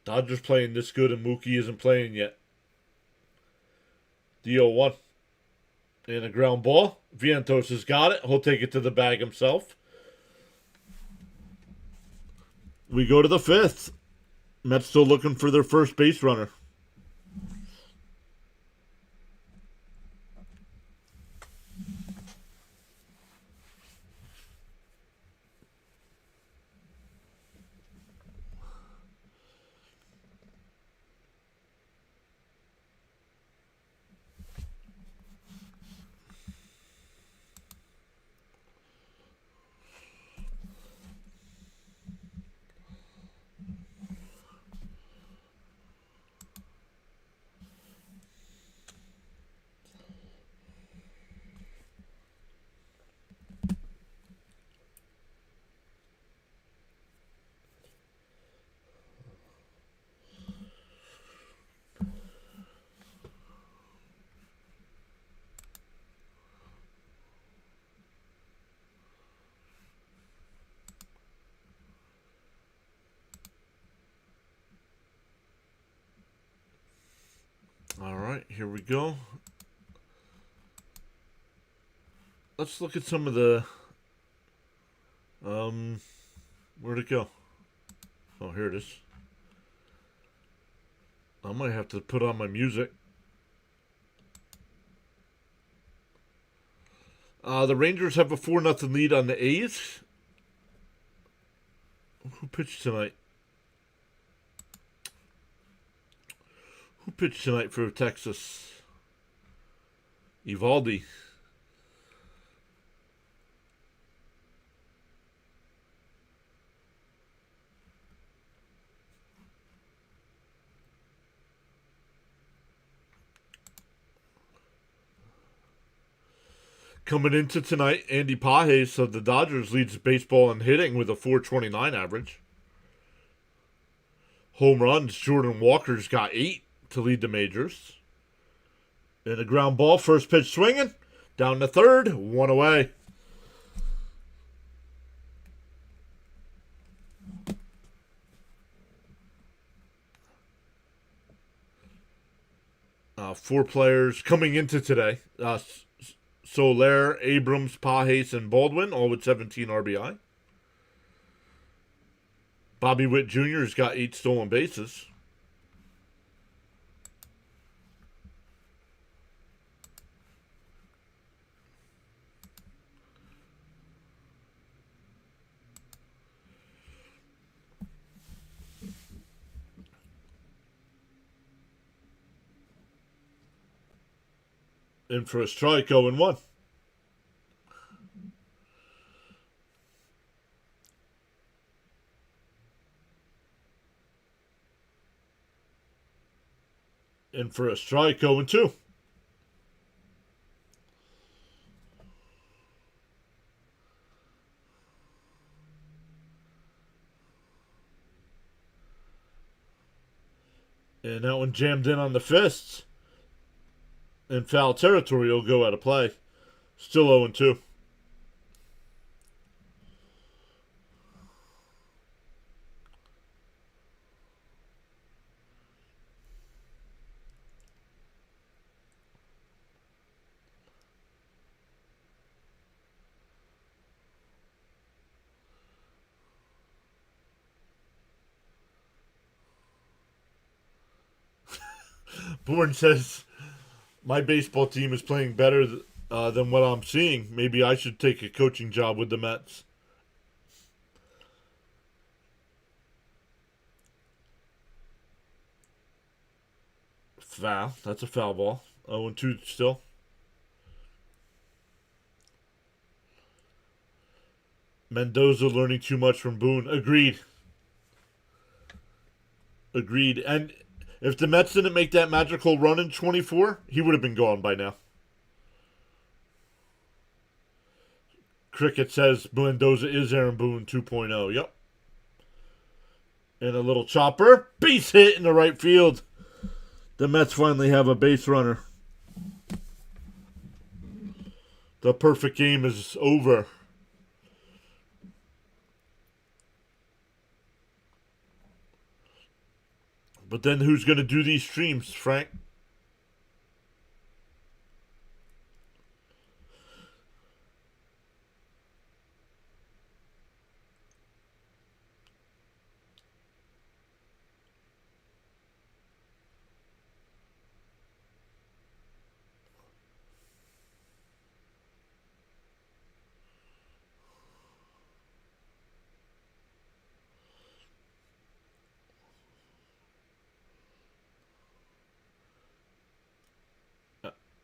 Dodgers playing this good and Mookie isn't playing yet. The 0-1. And a ground ball. Vientos has got it. He'll take it to the bag himself. We go to the 5th. Mets still looking for their first base runner. All right, here we go. Let's look at some of the. Where'd it go? Oh, here it is. I might have to put on my music. The Rangers have a 4-0 lead on the A's. Who pitched tonight? Who pitched tonight for Texas? Evaldi. Coming into tonight, Andy Pages of the Dodgers leads baseball in hitting with a 429 average. Home runs, Jordan Walker's got 8 to lead the majors. And a ground ball, first pitch swinging. Down to third, 1 away. Four players coming into today. Soler, Abrams, Pages, and Baldwin, all with 17 RBI. Bobby Witt Jr. has got 8 stolen bases. In for a strike, 0-1. In for a strike, 0-2. And that one jammed in on the fists. In foul territory, he'll go out of play. Still 0-2. Bourne says, my baseball team is playing better than what I'm seeing. Maybe I should take a coaching job with the Mets. Foul. That's a foul ball. 0-2 still. Mendoza learning too much from Boone. Agreed. And if the Mets didn't make that magical run in 24, he would have been gone by now. Cricket says Mendoza is Aaron Boone 2.0. Yep. And a little chopper. Base hit in the right field. The Mets finally have a base runner. The perfect game is over. But then who's going to do these streams, Frank?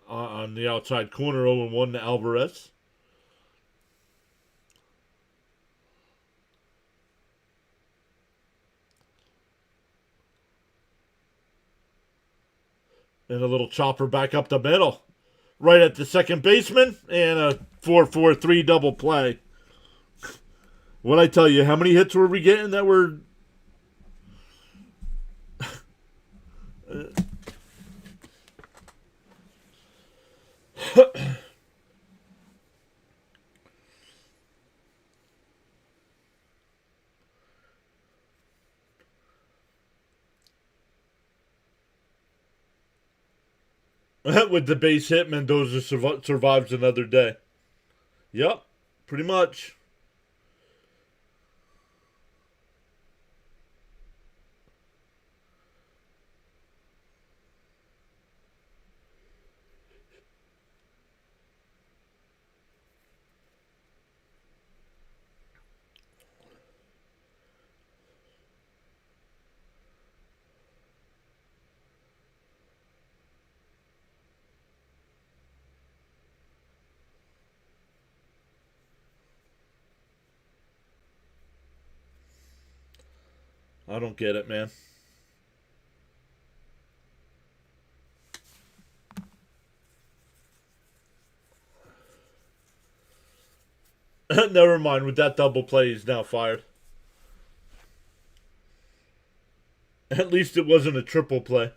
On the outside corner, 0-1 to Alvarez. And a little chopper back up the middle. Right at the second baseman. And a 4-4-3 double play. What'd I tell you? How many hits were we getting that were... With the base hit, Mendoza survives another day. Yep, pretty much. I don't get it, man. Never mind. With that double play, he's now fired. At least it wasn't a triple play.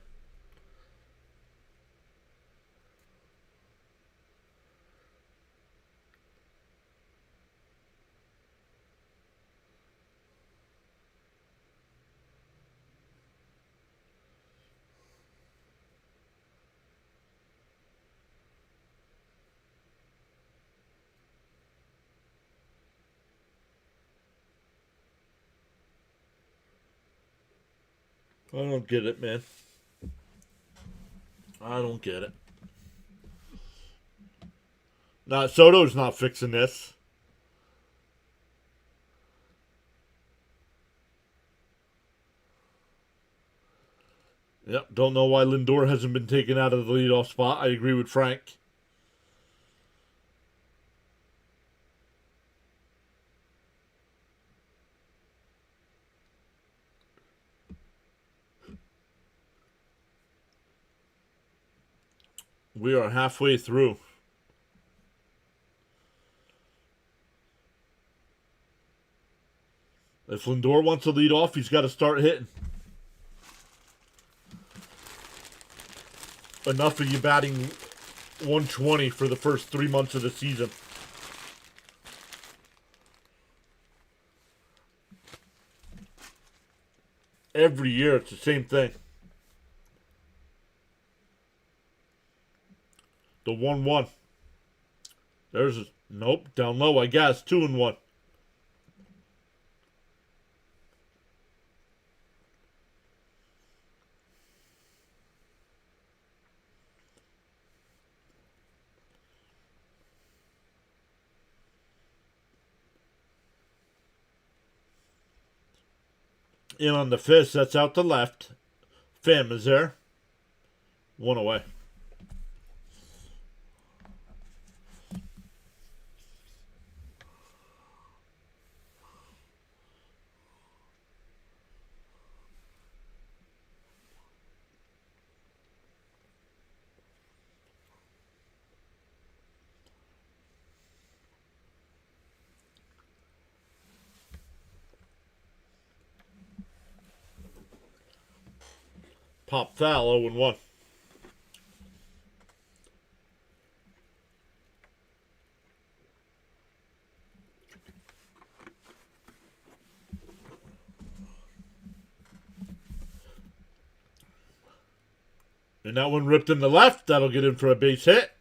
I don't get it, man. I don't get it. Soto's not fixing this. Yep, don't know why Lindor hasn't been taken out of the leadoff spot. I agree with Frank. We are halfway through. If Lindor wants to lead off, he's got to start hitting. Enough of you batting 120 for the first 3 months of the season. Every year, it's the same thing. The 1-1. There's a... Nope, down low, I guess. 2-1. In on the fist, that's out to left. Pham is there. One away. Pop foul, 0-1. And that one ripped in the left. That'll get in for a base hit.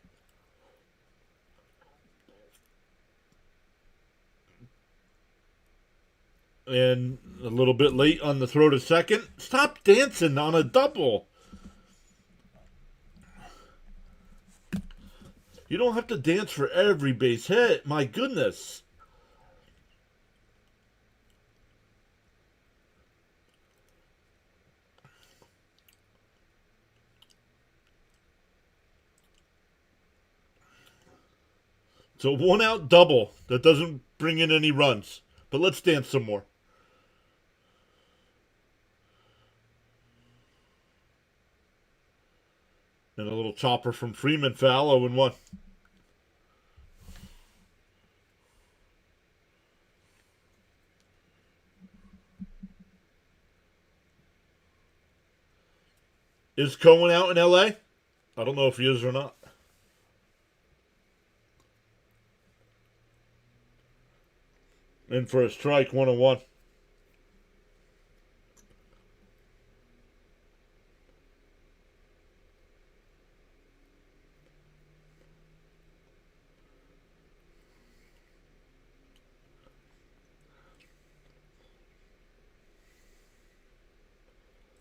And a little bit late on the throw to second. Stop dancing on a double. You don't have to dance for every base hit. My goodness. It's a one-out double that doesn't bring in any runs. But let's dance some more. And a little chopper from Freeman, foul, 0-1. Is Cohen out in L.A.? I don't know if he is or not. In for a strike, 1-1.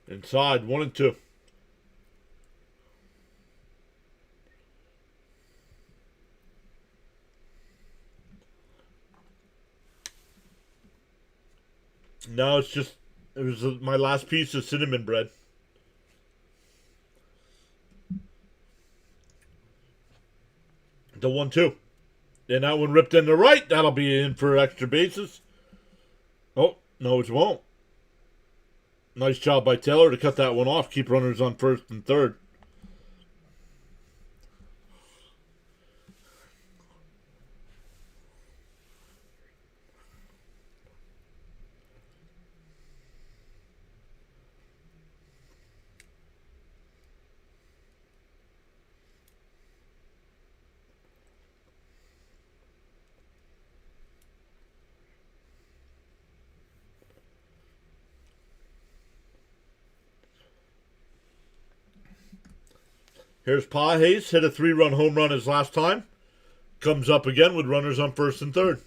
Inside, 1-2. No, it was my last piece of cinnamon bread. The 1-2. And that one ripped in the right. That'll be in for extra bases. Oh, no, it won't. Nice job by Taylor to cut that one off. Keep runners on first and third. Here's Pa Hayes. Hit a 3-run home run his last time. Comes up again with runners on first and third.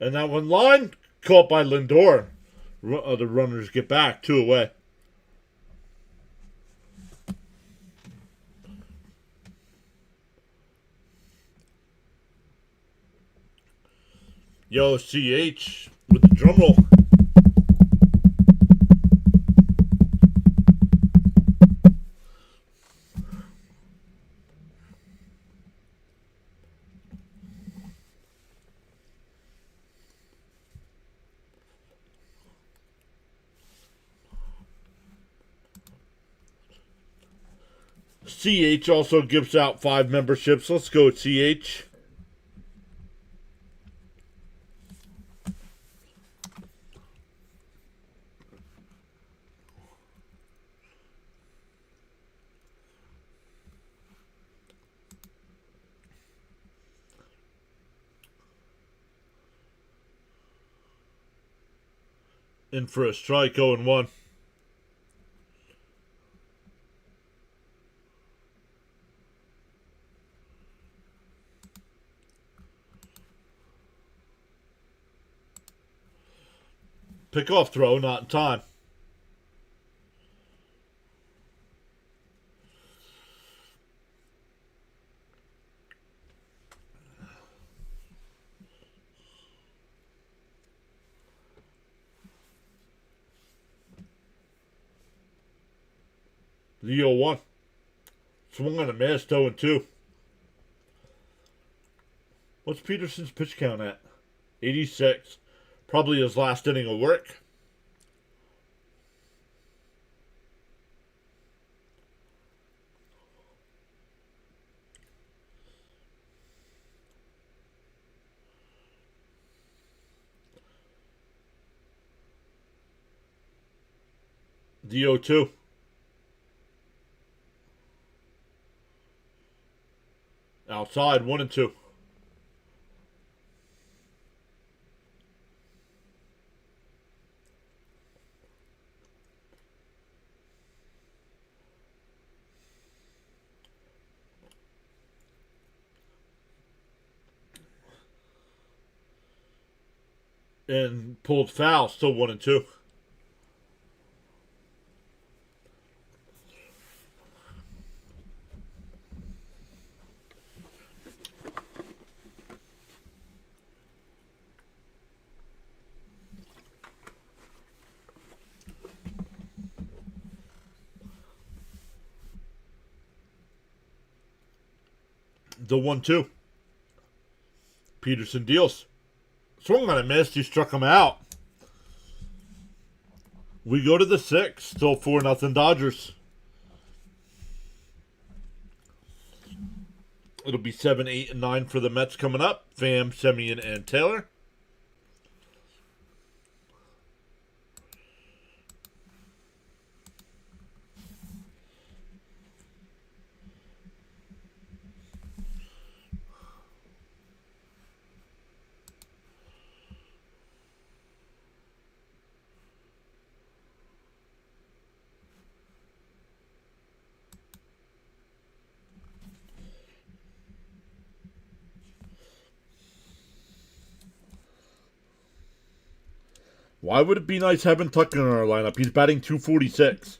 And that one line, caught by Lindor. The runners get back, 2 away. Yo, CH with the drum roll. CH also gives out 5 memberships. Let's go with CH. In for a strike, 0-1. Pick-off throw, not in time. The 0-1. Swung on a missed 0-2. What's Peterson's pitch count at? 86. Probably his last inning of work. The 0-2. Outside, 1-2. And pulled foul, still 1-2. The 1-2. Peterson deals. Swung on a miss. He struck him out. We go to the 6th. Still 4-0 Dodgers. It'll be 7, 8, and 9 for the Mets coming up. Pham, Semien, and Taylor. Why would it be nice having Tucker in our lineup? He's batting .246.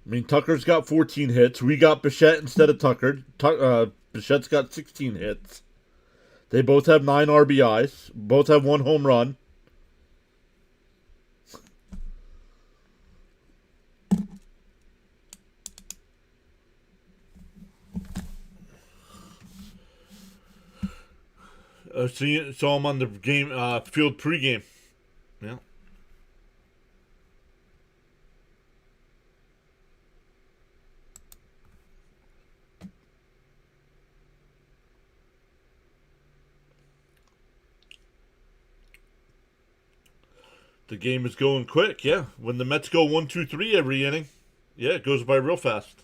I mean, Tucker's got 14 hits. We got Bichette instead of Tucker. Bichette's got 16 hits. They both have 9 RBIs. Both have 1 home run. Saw him on the game field pregame. Yeah. The game is going quick, yeah. When the Mets go 1, 2, 3 every inning, yeah, it goes by real fast.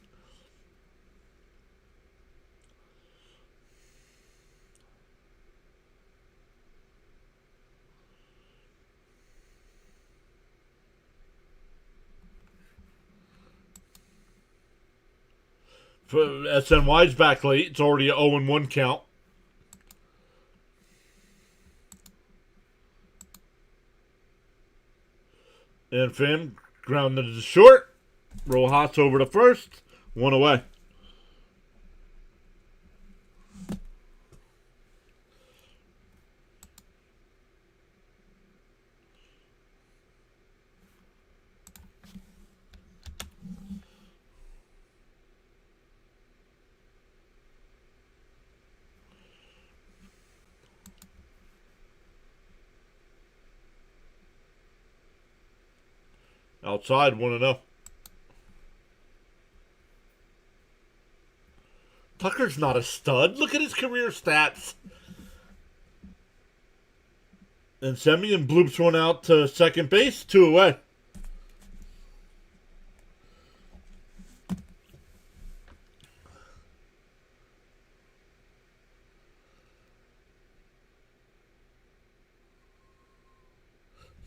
For SNY's back late. It's already a 0-1 count. And Pham grounded to short. Rojas over to first. 1 away. Outside, 1-0. Tucker's not a stud. Look at his career stats. And Semien bloops one out to second base. 2 away.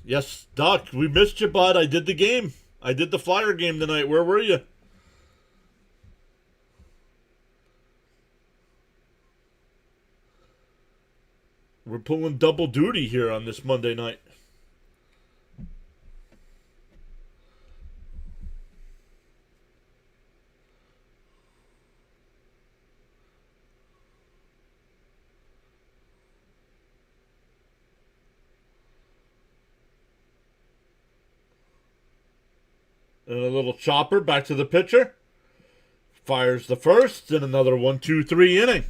Yes, Doc, we missed you, bud. I did the game. I did the Flyer game tonight. Where were you? We're pulling double duty here on this Monday night. And a little chopper back to the pitcher. Fires the first, and another 1-2-3 inning.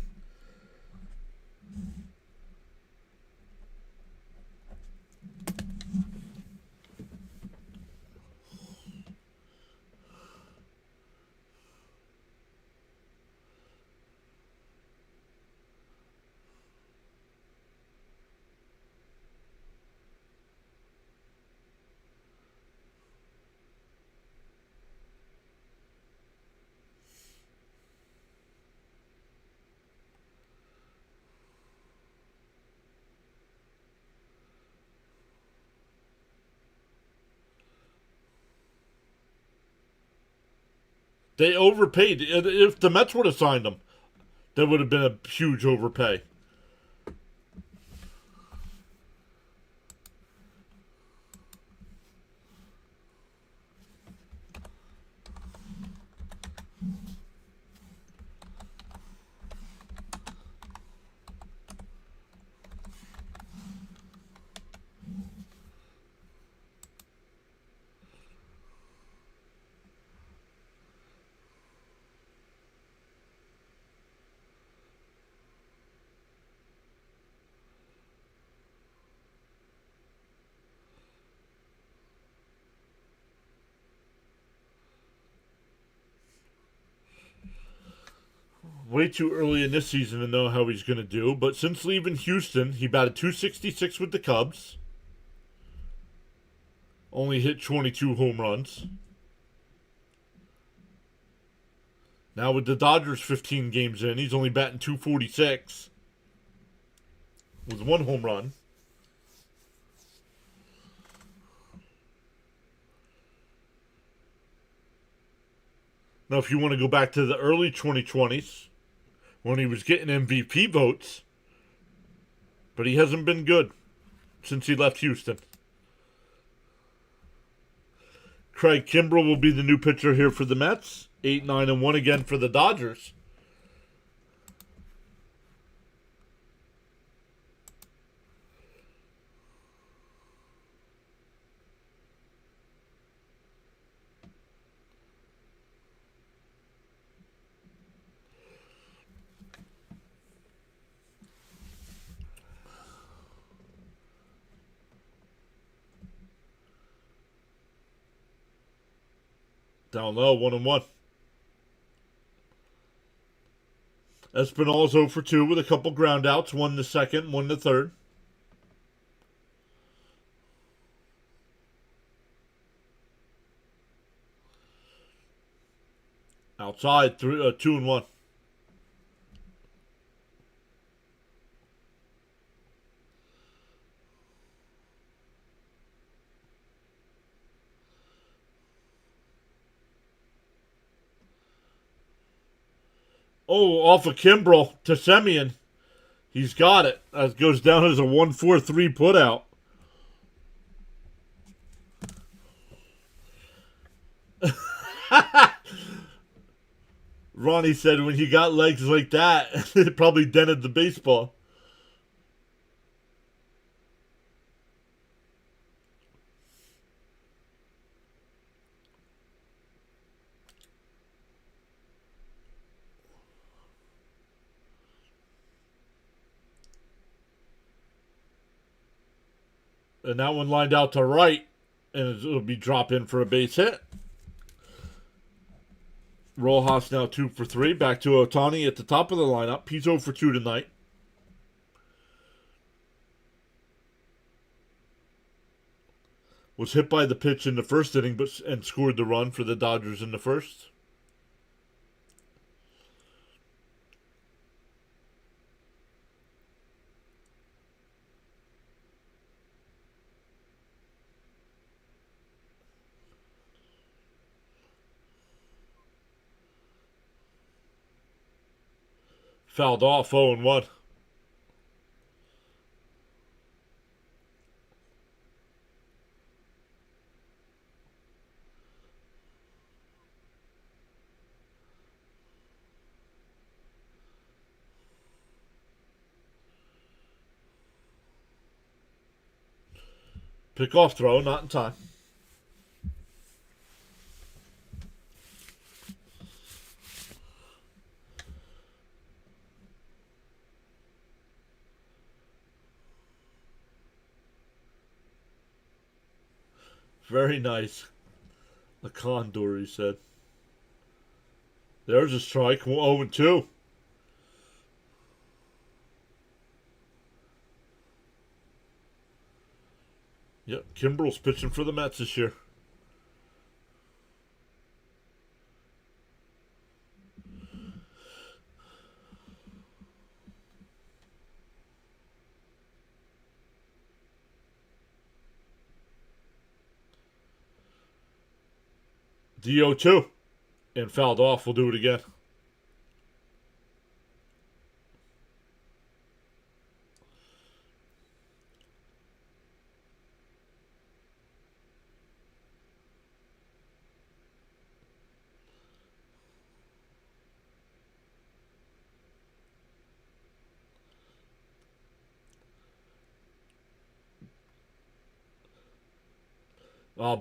They overpaid. If the Mets would have signed him, that would have been a huge overpay. Way too early in this season to know how he's going to do, but since leaving Houston, he batted .266 with the Cubs. Only hit 22 home runs. Now with the Dodgers 15 games in, he's only batting .246 with 1 home run. Now, if you want to go back to the early 2020s, when he was getting MVP votes, but he hasn't been good since he left Houston. Craig Kimbrell will be the new pitcher here for the Mets. 8-9-1 again for the Dodgers. Down low, 1-1. Espinal's 0 for 2 with a couple ground outs. 1 to second, 1 to third. Outside, 2-1. Oh, off of Kimbrell to Semien. He's got it. That goes down as a 1-4-3 putout. Ronnie said when you got legs like that, it probably dented the baseball. And that one lined out to right, and it'll be drop in for a base hit. Rojas now 2 for 3. Back to Ohtani at the top of the lineup. He's 0 for 2 tonight. Was hit by the pitch in the first inning and scored the run for the Dodgers in the first. Fouled off 0-1. Pick off throw, not in time. Very nice. A condor, he said. There's a strike. 0-2. Yep, Kimbrel's pitching for the Mets this year. The 0-2. And fouled off. We'll do it again.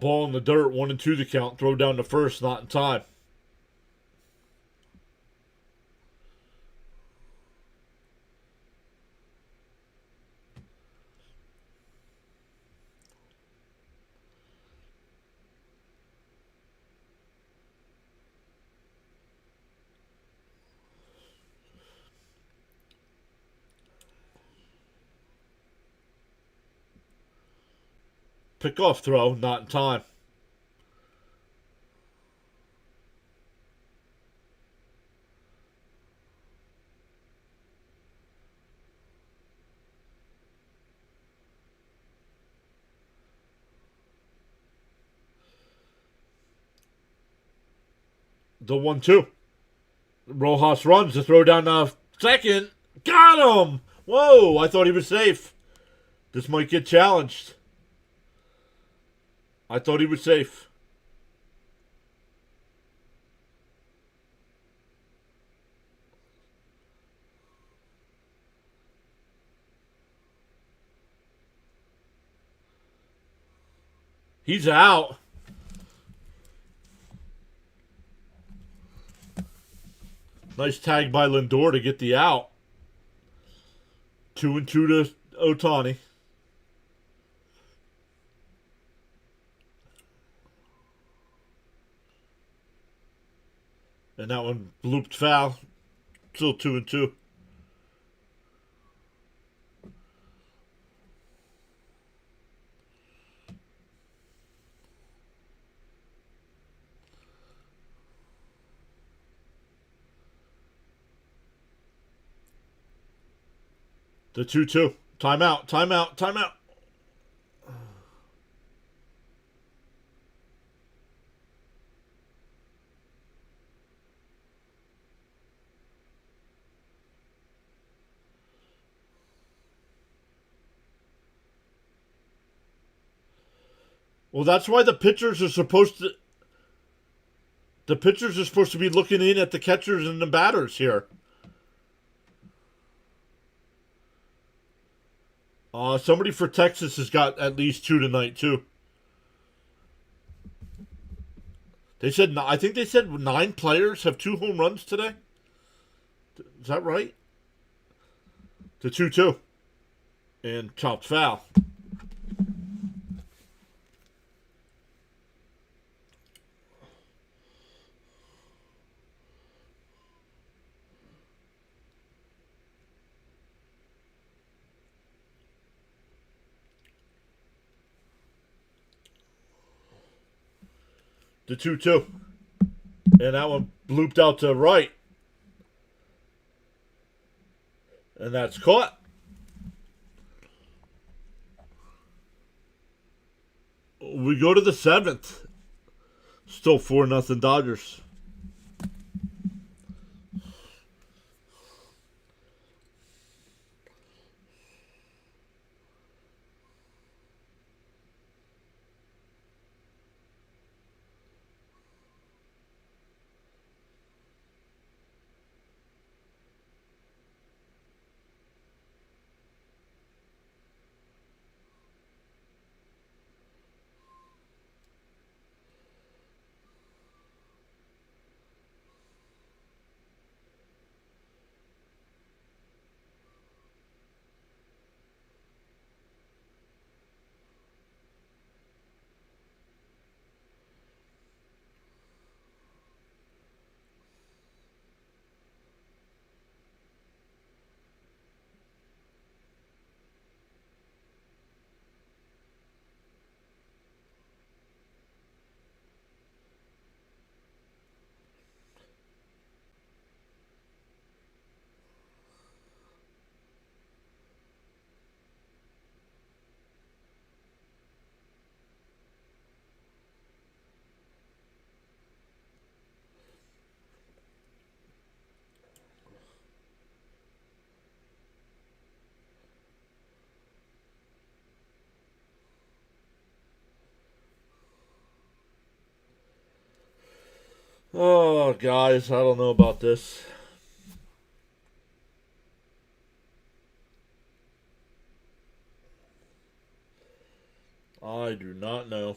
Ball in the dirt. 1-2 the count. Throw down the first. Not in time. Pick-off throw. Not in time. The 1-2. Rojas runs to throw down the second. Got him! Whoa, I thought he was safe. This might get challenged. I thought he was safe. He's out. Nice tag by Lindor to get the out. 2-2 to Ohtani. And that one looped foul. Still 2-2. The 2-2. Timeout, timeout, timeout. Well, that's why the pitchers are supposed to. The pitchers are supposed to be looking in at the catchers and the batters here. Somebody for Texas has got at least 2 tonight too. They said I think they said 9 players have 2 home runs today. Is that right? The 2-2 and chopped foul. The 2-2. And that one blooped out to right. And that's caught. We go to the 7th. Still 4-0 Dodgers. Oh, guys, I don't know about this. I do not know.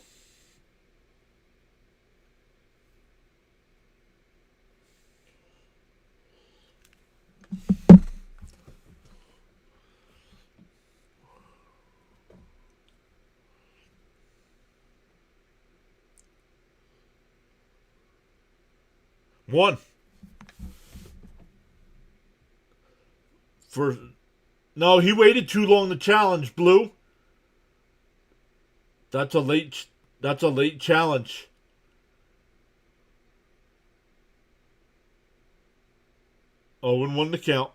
One. For No, he waited too long to challenge, Blue. That's a late challenge. Oh, and 1 to count.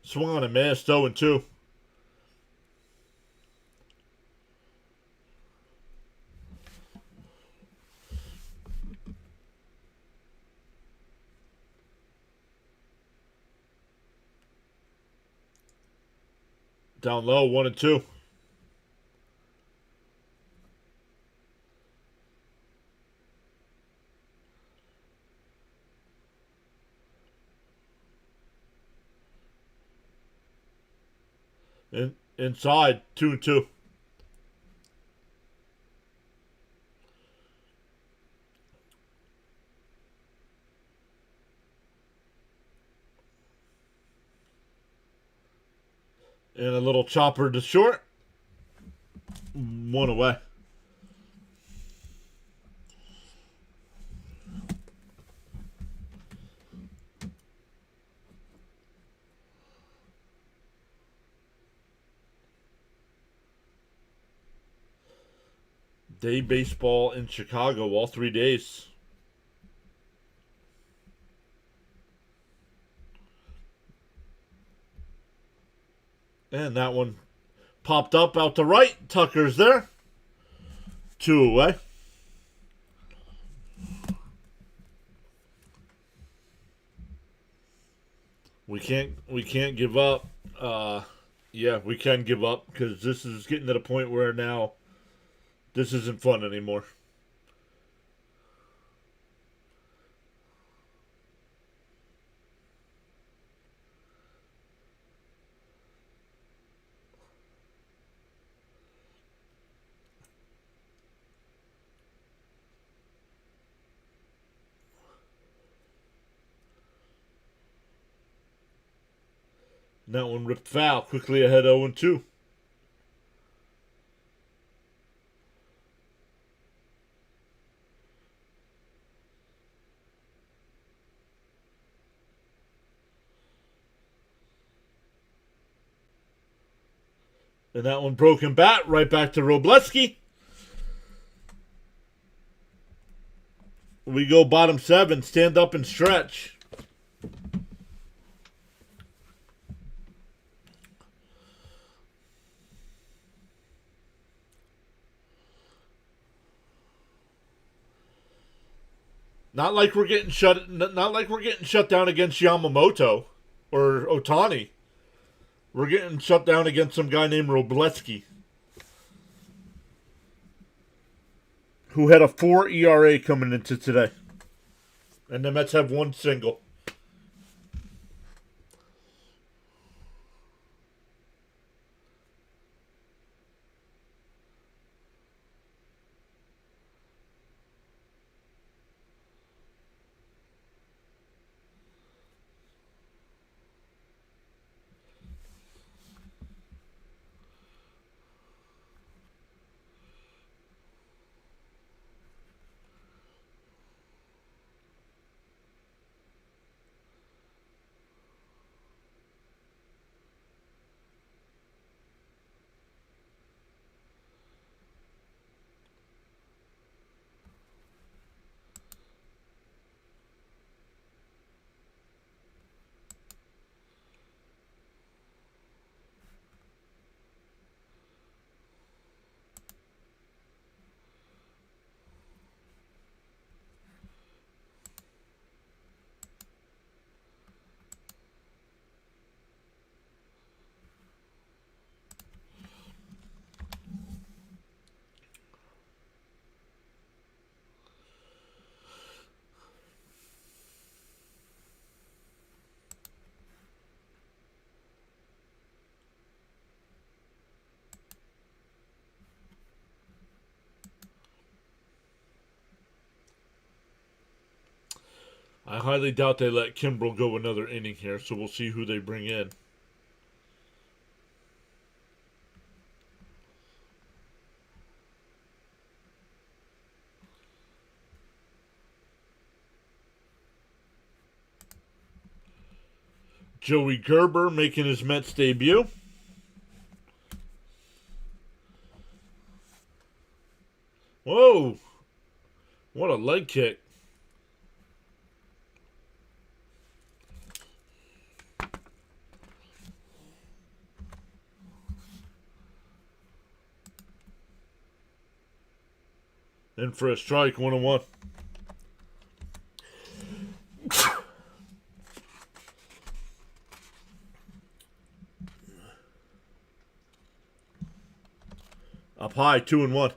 Swung on a missed 0 and 2. Down low, 1 and 2. Inside, 2 and 2. And a little chopper to short. 1 away. Day baseball in Chicago all 3 days. And that one popped up out to right. Tucker's there. 2 away. We can't give up. Yeah, we can give up because this is getting to the point where now this isn't fun anymore. And that one ripped foul. Quickly ahead 0 and 2. And that one broken bat right back to Robleski. We go bottom 7. Stand up and stretch. Not like we're getting shut down against Yamamoto or Otani. We're getting shut down against some guy named Robleski, who had a 4 ERA coming into today. And the Mets have 1 single. I highly doubt they let Kimbrel go another inning here, so we'll see who they bring in. Joey Gerber making his Mets debut. Whoa! What a leg kick. In for a strike, 1-1. Up high, 2-1.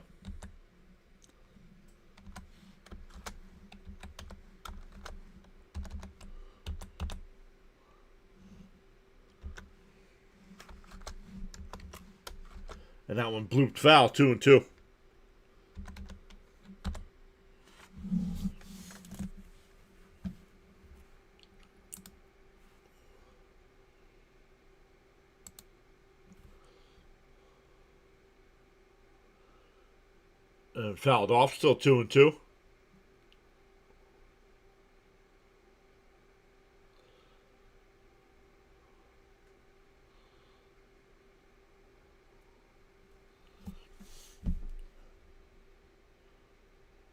And that one blooped foul, 2-2. And fouled off, still 2-2.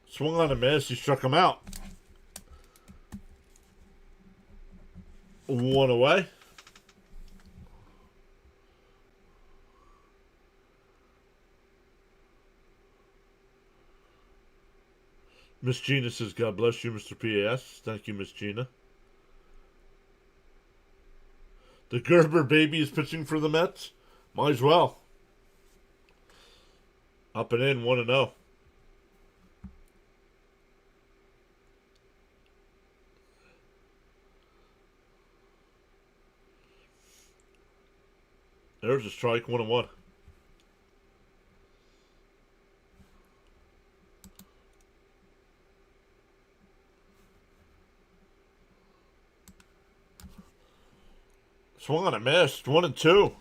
Swung on a miss, he struck him out. 1 away. Miss Gina says, God bless you, Mr. PAS. Thank you, Miss Gina. The Gerber baby is pitching for the Mets. Might as well. Up and in, 1-0. There's a strike, 1-1. Swung on a miss, 1-2.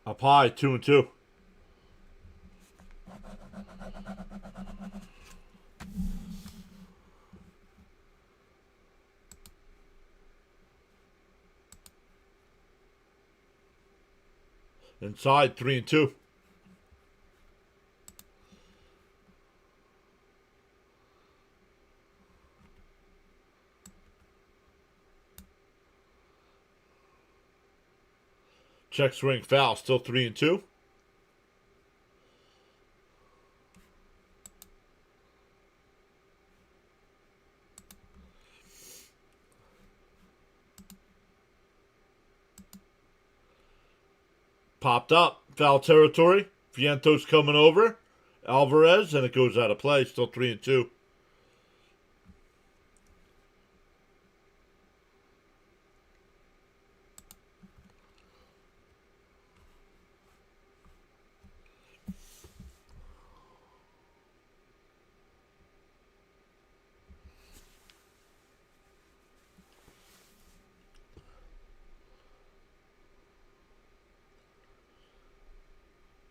Up high, 2-2. Inside, 3-2. Check swing foul, still 3-2. Popped up, foul territory. Vientos coming over. Alvarez, and it goes out of play, still 3-2.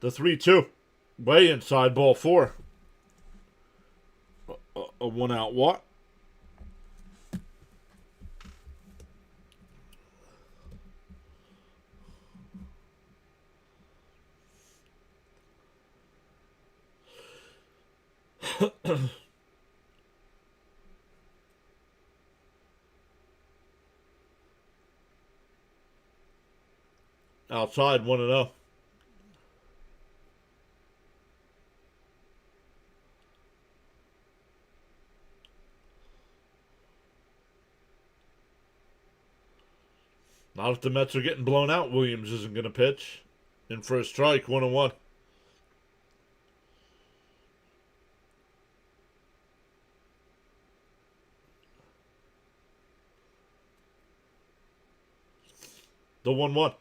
The 3-2. Way inside, ball 4. A 1-out walk. Outside, 1-0. Not if the Mets are getting blown out. Williams isn't going to pitch. In for a strike, 1-1. The 1-1.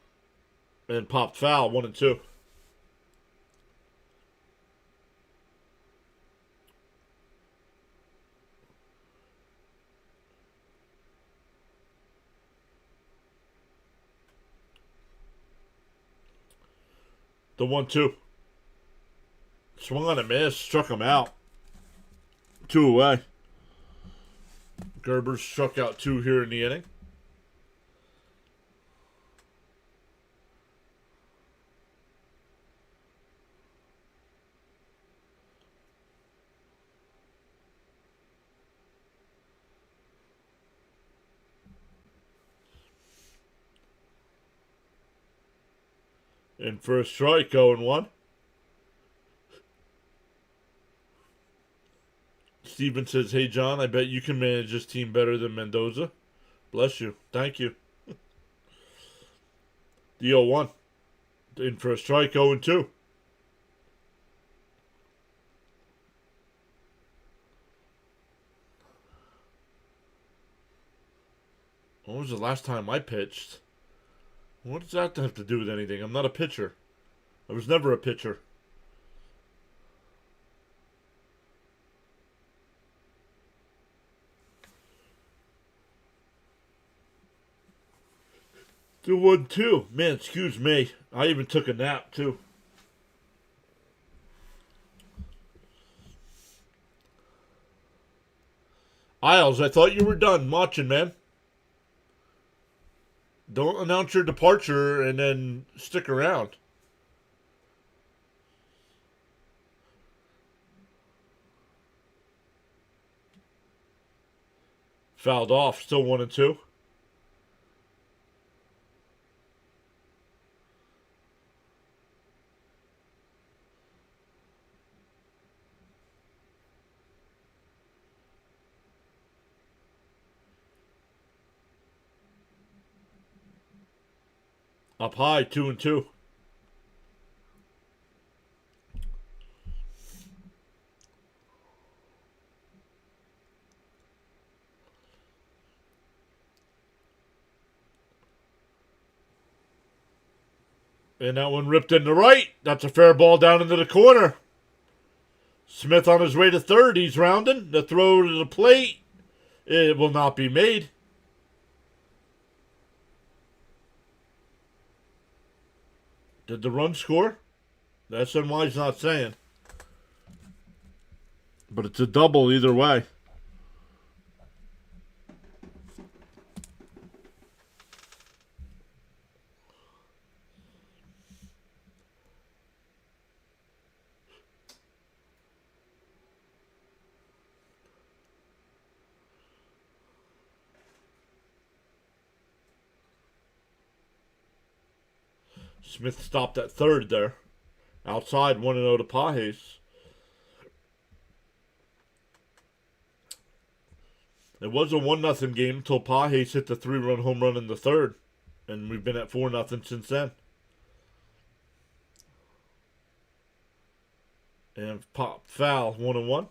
And popped foul, 1-2. The 1-2. Swung on a miss, struck him out. 2 away. Gerber struck out 2 here in the inning. And for a strike, 0-1. Steven says, "Hey, John, I bet you can manage this team better than Mendoza." Bless you. Thank you. The 0-1. In for a strike, 0-2. When was the last time I pitched? What does that have to do with anything? I'm not a pitcher. I was never a pitcher. The 1-2. Man, excuse me. I even took a nap, too. Isles, I thought you were done watching, man. Don't announce your departure and then stick around. Fouled off. Still 1-2. Up high, 2-2. And that one ripped in the right. That's a fair ball down into the corner. Smith on his way to third. He's rounding. The throw to the plate. It will not be made. Did the run score? The SNY's not saying. But it's a double either way. Smith stopped at third there. Outside, 1-0 to Pajes. It was a 1-0 game until Pajes hit the 3-run home run in the third. And we've been at 4-0 since then. And pop foul, 1-1.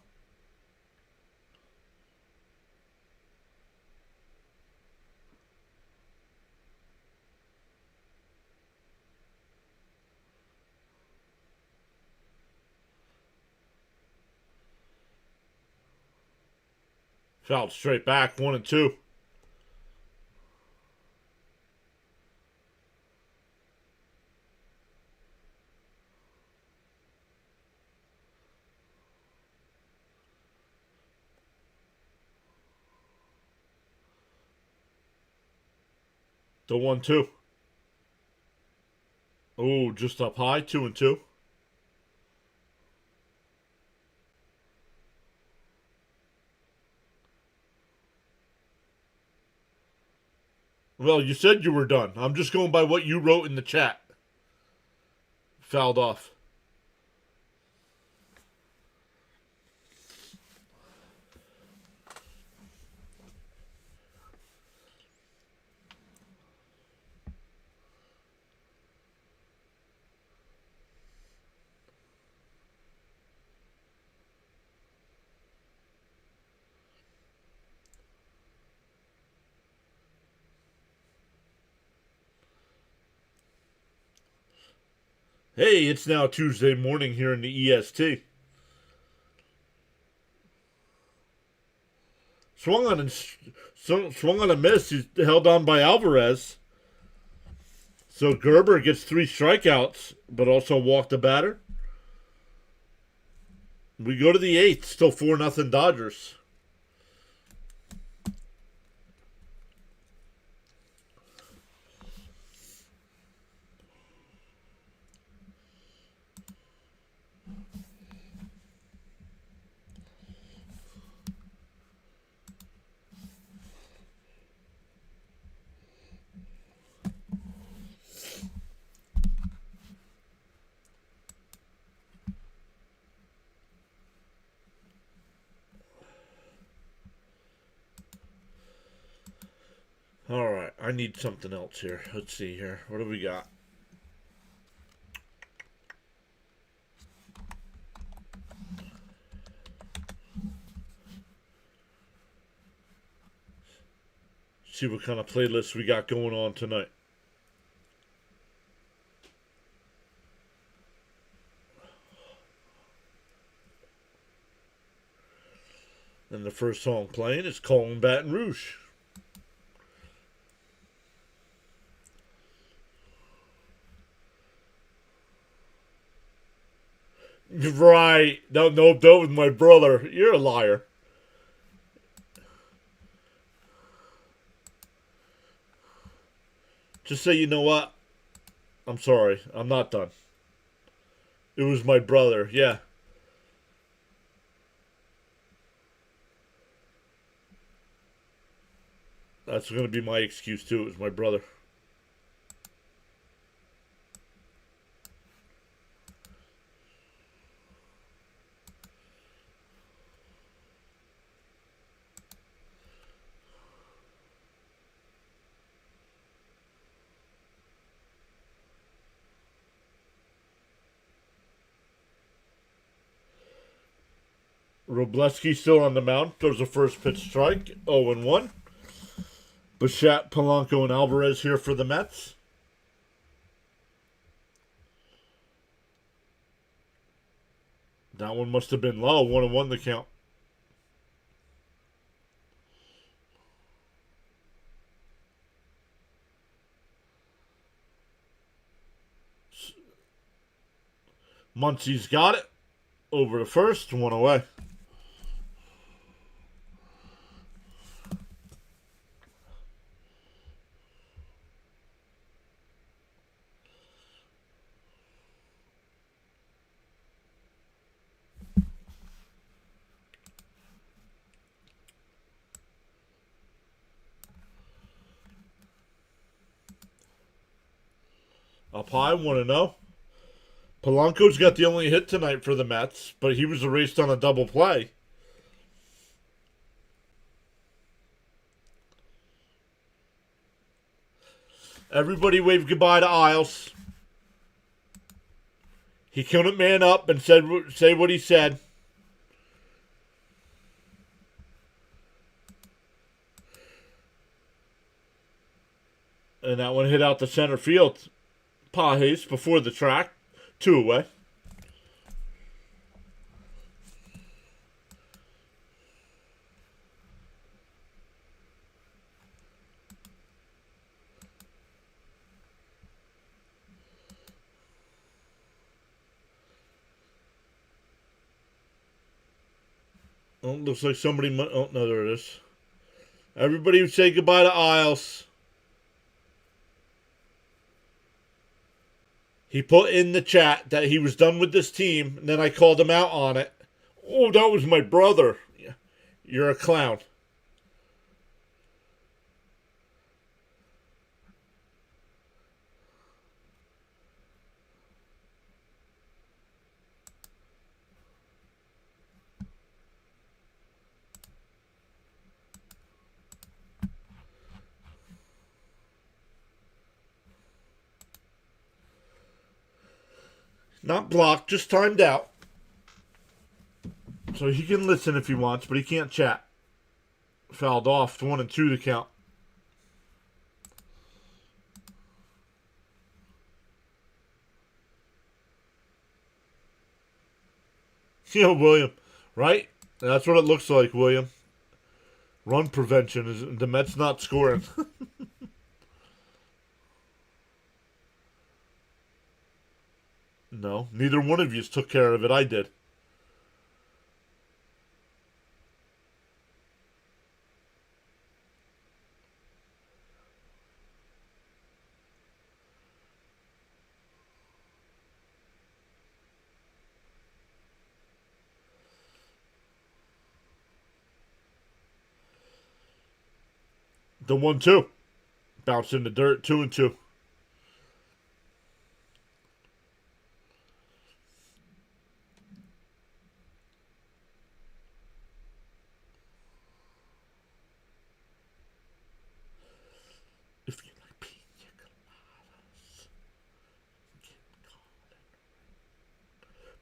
Fouled straight back, 1-2. The 1-2. Oh, just up high, 2-2. Well, you said you were done. I'm just going by what you wrote in the chat. Fouled off. Hey, it's now Tuesday morning here in the EST. Swung on a miss. He's held on by Alvarez. So Gerber gets 3 strikeouts, but also walked a batter. We go to the 8th, still 4-0 Dodgers. All right, I need something else here. Let's see here. What do we got? See what kind of playlist we got going on tonight. And the first song playing is Calling Baton Rouge. Right. No, that was my brother. You're a liar. Just say, you know what? I'm sorry. I'm not done. It was my brother. Yeah. That's going to be my excuse, too. It was my brother. Robleski still on the mound. Throws a first pitch strike. 0-1. Bichette, Polanco, and Alvarez here for the Mets. That one must have been low. 1-1 the count. Muncie's got it. Over to first. 1 away. Up high, 1-0. Polanco's got the only hit tonight for the Mets, but he was erased on a double play. Everybody waved goodbye to Isles. He couldn't man up and say what he said. And that one hit out the center field. Pajes before the track. 2 away. Oh, looks like somebody... Oh, no, there it is. Everybody would say goodbye to Isles. He put in the chat that he was done with this team, and then I called him out on it. Oh, that was my brother. You're a clown. Not blocked, just timed out. So he can listen if he wants, but he can't chat. Fouled off. 1-2 to count. Yeah, William. Right? That's what it looks like, William. Run prevention is the Mets not scoring. No, neither one of you took care of it. I did. The 1-2. Bounce in the dirt. 2-2. If you like pina coladas,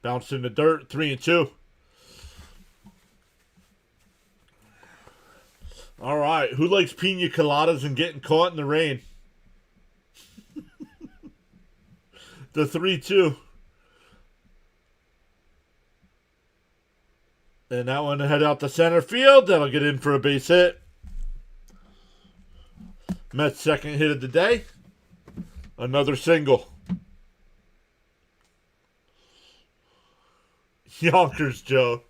bounce in the dirt. 3-2. All right. Who likes pina coladas and getting caught in the rain? The 3-2. And that one head out to center field. That'll get in for a base hit. Mets' second hit of the day. Another single. Yonkers, Joe.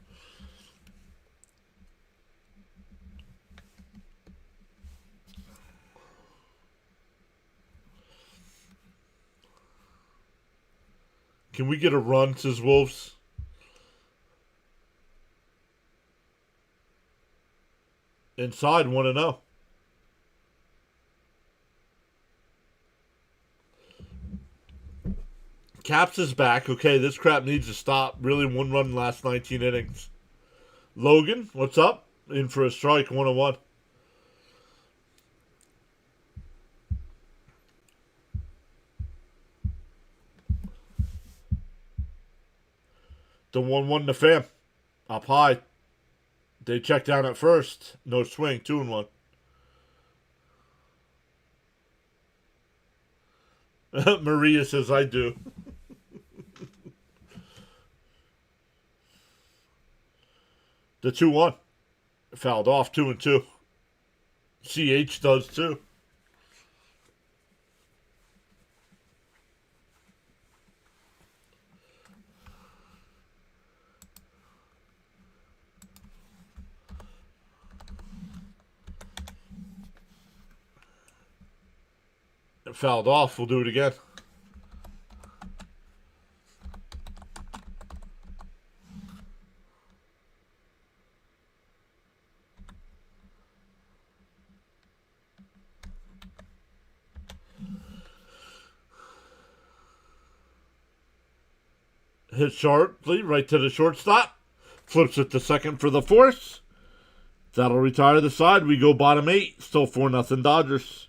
Can we get a run, says Wolves? Inside 1-0. Caps is back. Okay, this crap needs to stop. Really, 1 run in the last 19 innings. Logan, what's up? In for a strike, 1-1. The 1-1 to Fam. Up high. They check down at first. No swing, 2-1. Maria says, I do. The 2-1. Fouled off, 2-2. CH does too. It fouled off. We'll do it again. Hit sharply right to the shortstop. Flips it to second for the force. That'll retire the side. We go bottom 8. Still 4-0 Dodgers.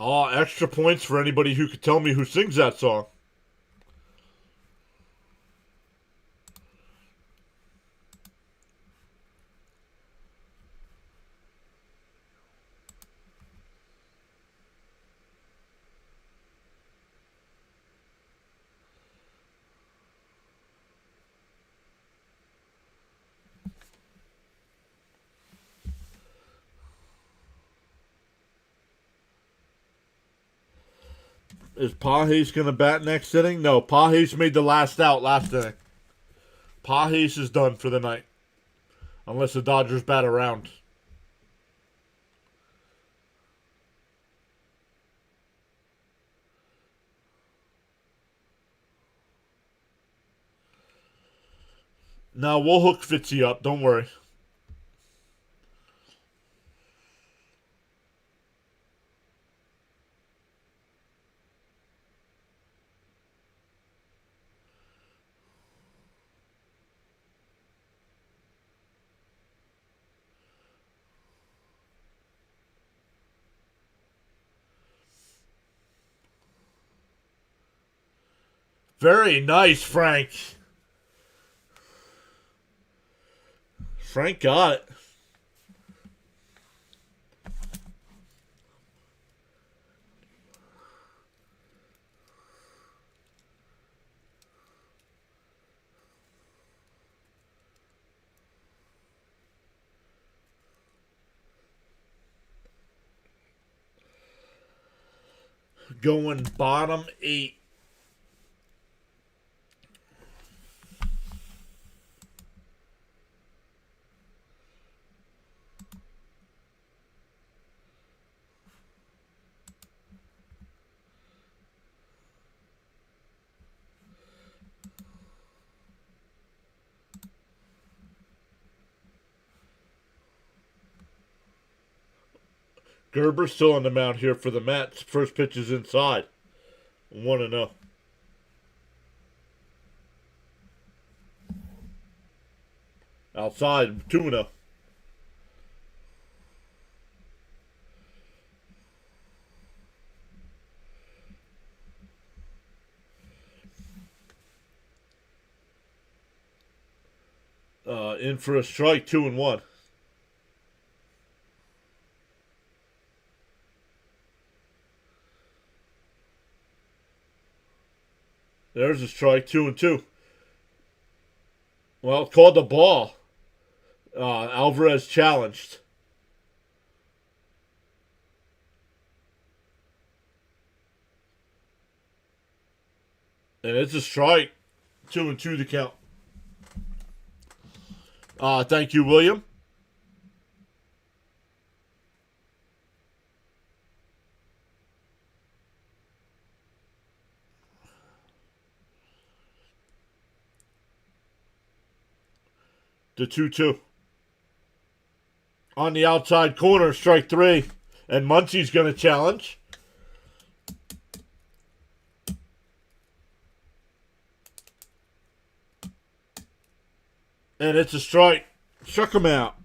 Oh, extra points for anybody who could tell me who sings that song. Is Pages going to bat next inning? No, Pages made the last out last inning. Pages is done for the night. Unless the Dodgers bat around. Now we'll hook Fitzy up. Don't worry. Very nice, Frank. Frank got it. going bottom 8. Gerber's still on the mound here for the Mets. First pitch is inside. 1-0. Outside, 2-0. In for a strike, 2-1. There's a strike, 2-2. Well, called the ball. Alvarez challenged. And it's a strike. 2-2 to count. Thank you, William. The 2-2. On the outside corner, strike 3. And Muncy's going to challenge. And it's a strike. Struck him out.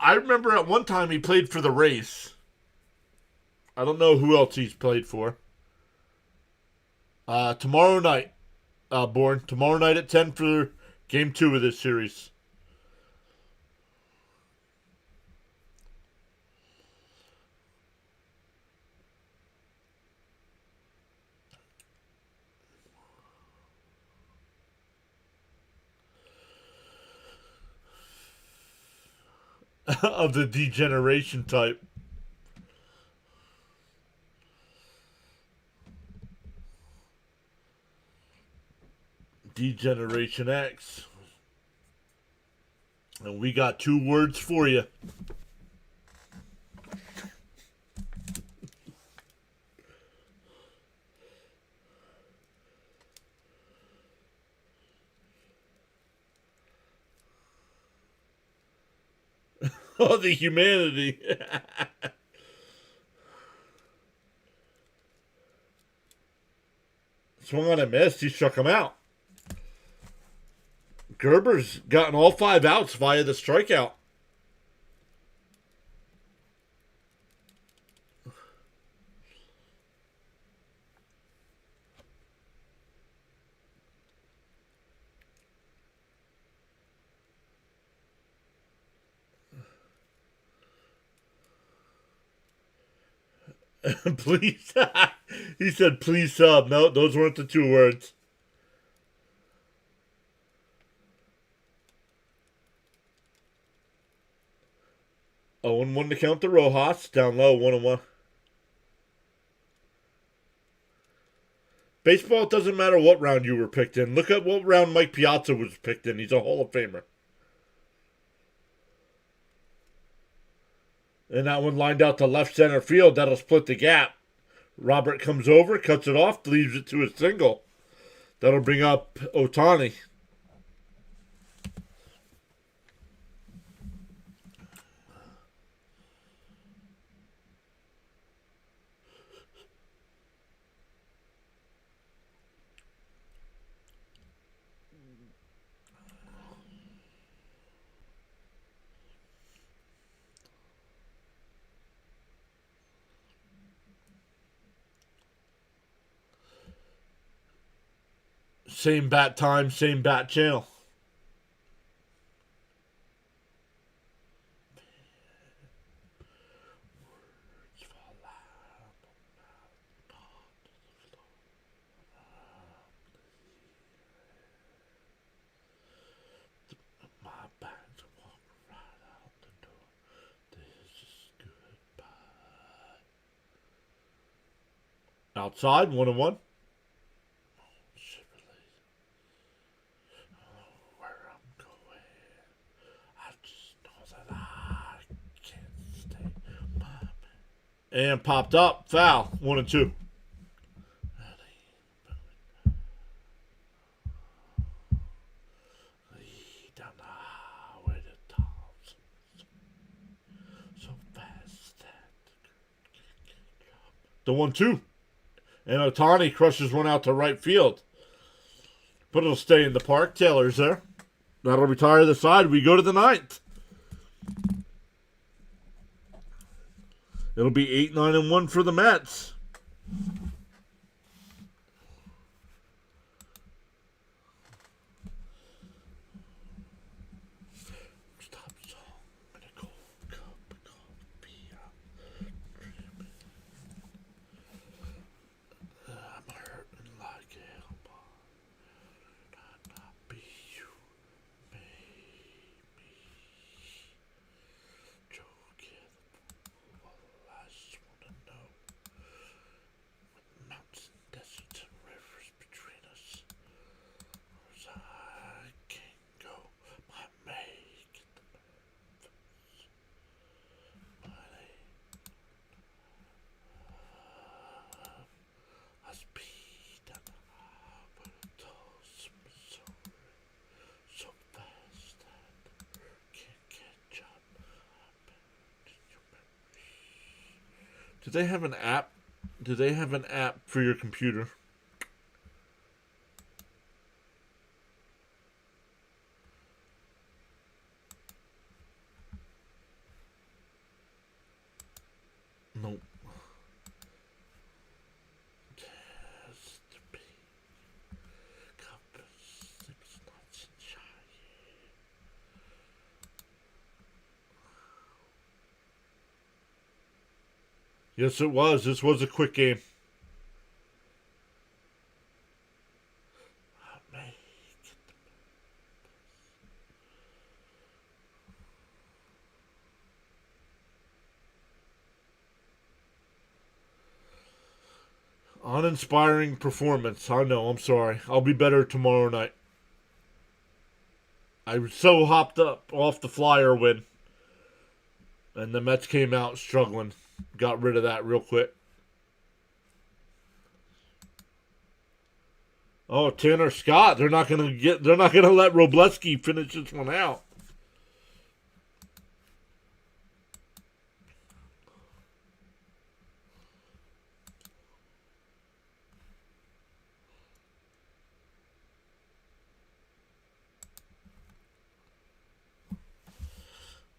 I remember at one time he played for the Rays. I don't know who else he's played for. Tomorrow night, Born. Tomorrow night at 10 for Game 2 of this series. Of the degeneration type. Degeneration X. And we got 2 words for you. Oh, the humanity. Swung on a miss. He struck him out. Gerber's gotten all 5 outs via the strikeout. Please. He said, please sub. No, those weren't the 2 words. Oh, and 1 to count the Rojas. Down low, 1-1. Baseball, it doesn't matter what round you were picked in. Look at what round Mike Piazza was picked in. He's a Hall of Famer. And that one lined out to left center field. That'll split the gap. Robert comes over, cuts it off, leaves it to a single. That'll bring up Ohtani. Same bat time, same bat channel. Outside, 1-1. Where I'm going, I just know that I can't stay. And popped up, foul, 1-2. Down the highway to tops, so fast that the 1-2. And Otani crushes one out to right field. But it'll stay in the park. Taylor's there. That'll retire the side. We go to the 9th. It'll be 8-9-1 for the Mets. Stop song and a cold cup of coffee. I'm hurting like hell. Not be you, maybe. Joking. I just want to know. With mountains and deserts and rivers between us, as I can go, my make the I speed and toss Missouri so fast that can't catch up. Do they have an app? Do they have an app for your computer? Nope. Yes, it was. This was a quick game. Uninspiring performance. I know. I'm sorry. I'll be better tomorrow night. I was so hopped up off the Flyer win. And the Mets came out struggling. Got rid of that real quick. Oh, Tanner Scott. They're not gonna let Robleski finish this one out.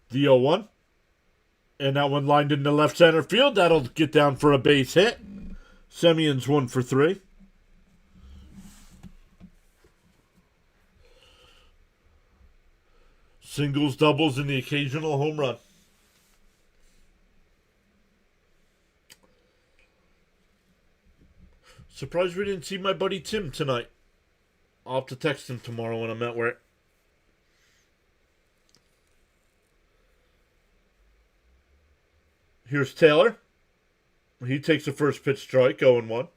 The 0-1. And that one lined into left center field. That'll get down for a base hit. Semion's 1 for 3. Singles, doubles, and the occasional home run. Surprised we didn't see my buddy Tim tonight. I'll have to text him tomorrow when I'm at work. Here's Taylor. He takes the first pitch strike, 0-1.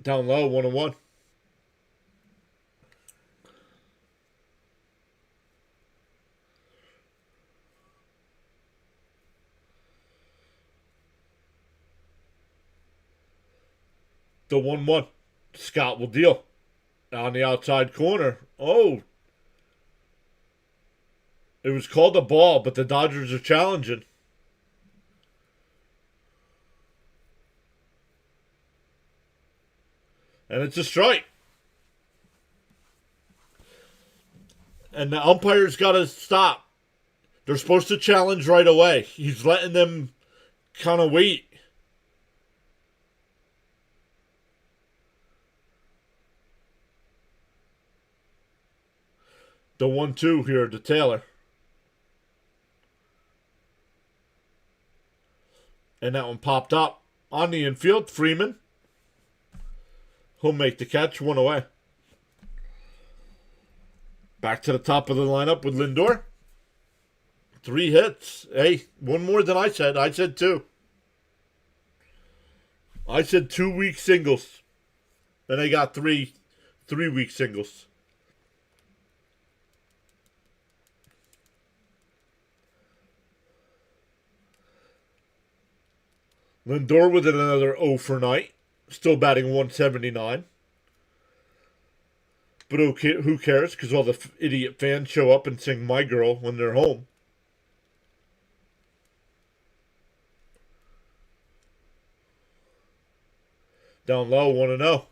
Down low, 1-1. The 1-1. Scott will deal. On the outside corner. Oh. It was called a ball, but the Dodgers are challenging. And it's a strike. And the umpire's got to stop. They're supposed to challenge right away. He's letting them kind of wait. The 1-2 here to Taylor. And that one popped up on the infield. Freeman. He'll make the catch, one away. Back to the top of the lineup with Lindor. 3 hits. Hey, one more than I said. I said 2. I said 2-week singles. And they got 3-week singles. Lindor with another 0 for night. Still batting 179. But okay, who cares? Because all the idiot fans show up and sing My Girl when they're home. Down low, 1-0.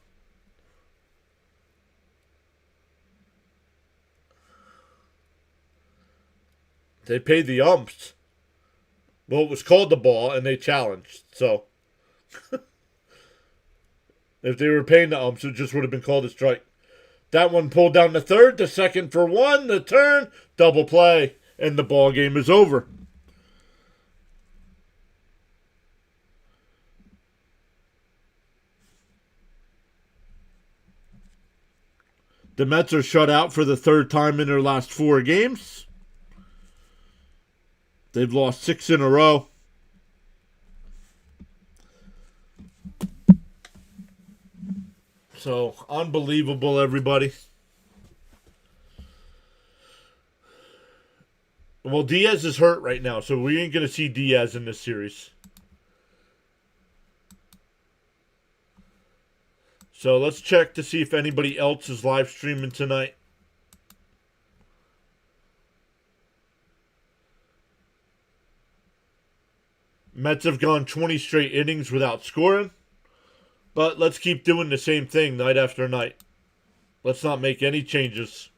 They paid the umps. Well, it was called the ball, and they challenged. So, if they were paying the umps, it just would have been called a strike. That one pulled down the third, the second for 1, the turn, double play, and the ball game is over. The Mets are shut out for the 3rd time in their last 4 games. They've lost 6 in a row. So, unbelievable, everybody. Well, Diaz is hurt right now, so we ain't going to see Diaz in this series. So, let's check to see if anybody else is live streaming tonight. Mets have gone 20 straight innings without scoring. But let's keep doing the same thing night after night. Let's not make any changes.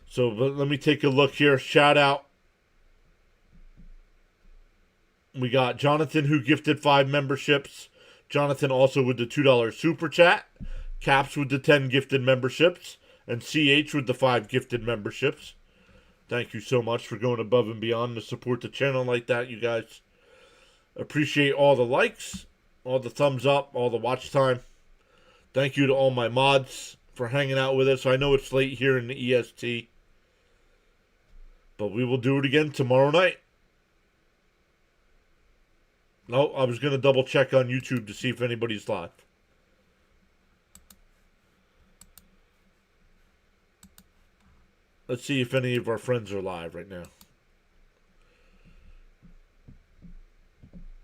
So let me take a look here. Shout out. We got Jonathan who gifted 5 memberships. Jonathan also with the $2 super chat. Caps with the 10 gifted memberships. And CH with the 5 gifted memberships. Thank you so much for going above and beyond to support the channel like that, you guys. Appreciate all the likes, all the thumbs up, all the watch time. Thank you to all my mods for hanging out with us. I know it's late here in the EST, but we will do it again tomorrow night. No, I was going to double check on YouTube to see if anybody's live. Let's see if any of our friends are live right now.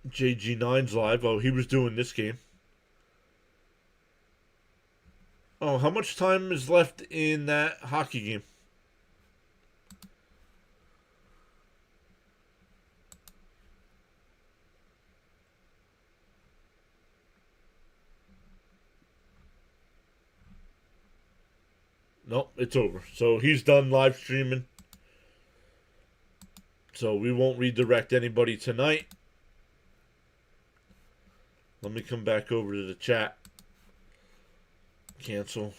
JG9's live. Oh, he was doing this game. Oh, how much time is left in that hockey game? Nope, it's over. So he's done live streaming. So we won't redirect anybody tonight. Let me come back over to the chat. Cancel.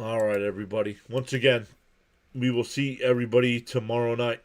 All right, everybody. Once again, we will see everybody tomorrow night.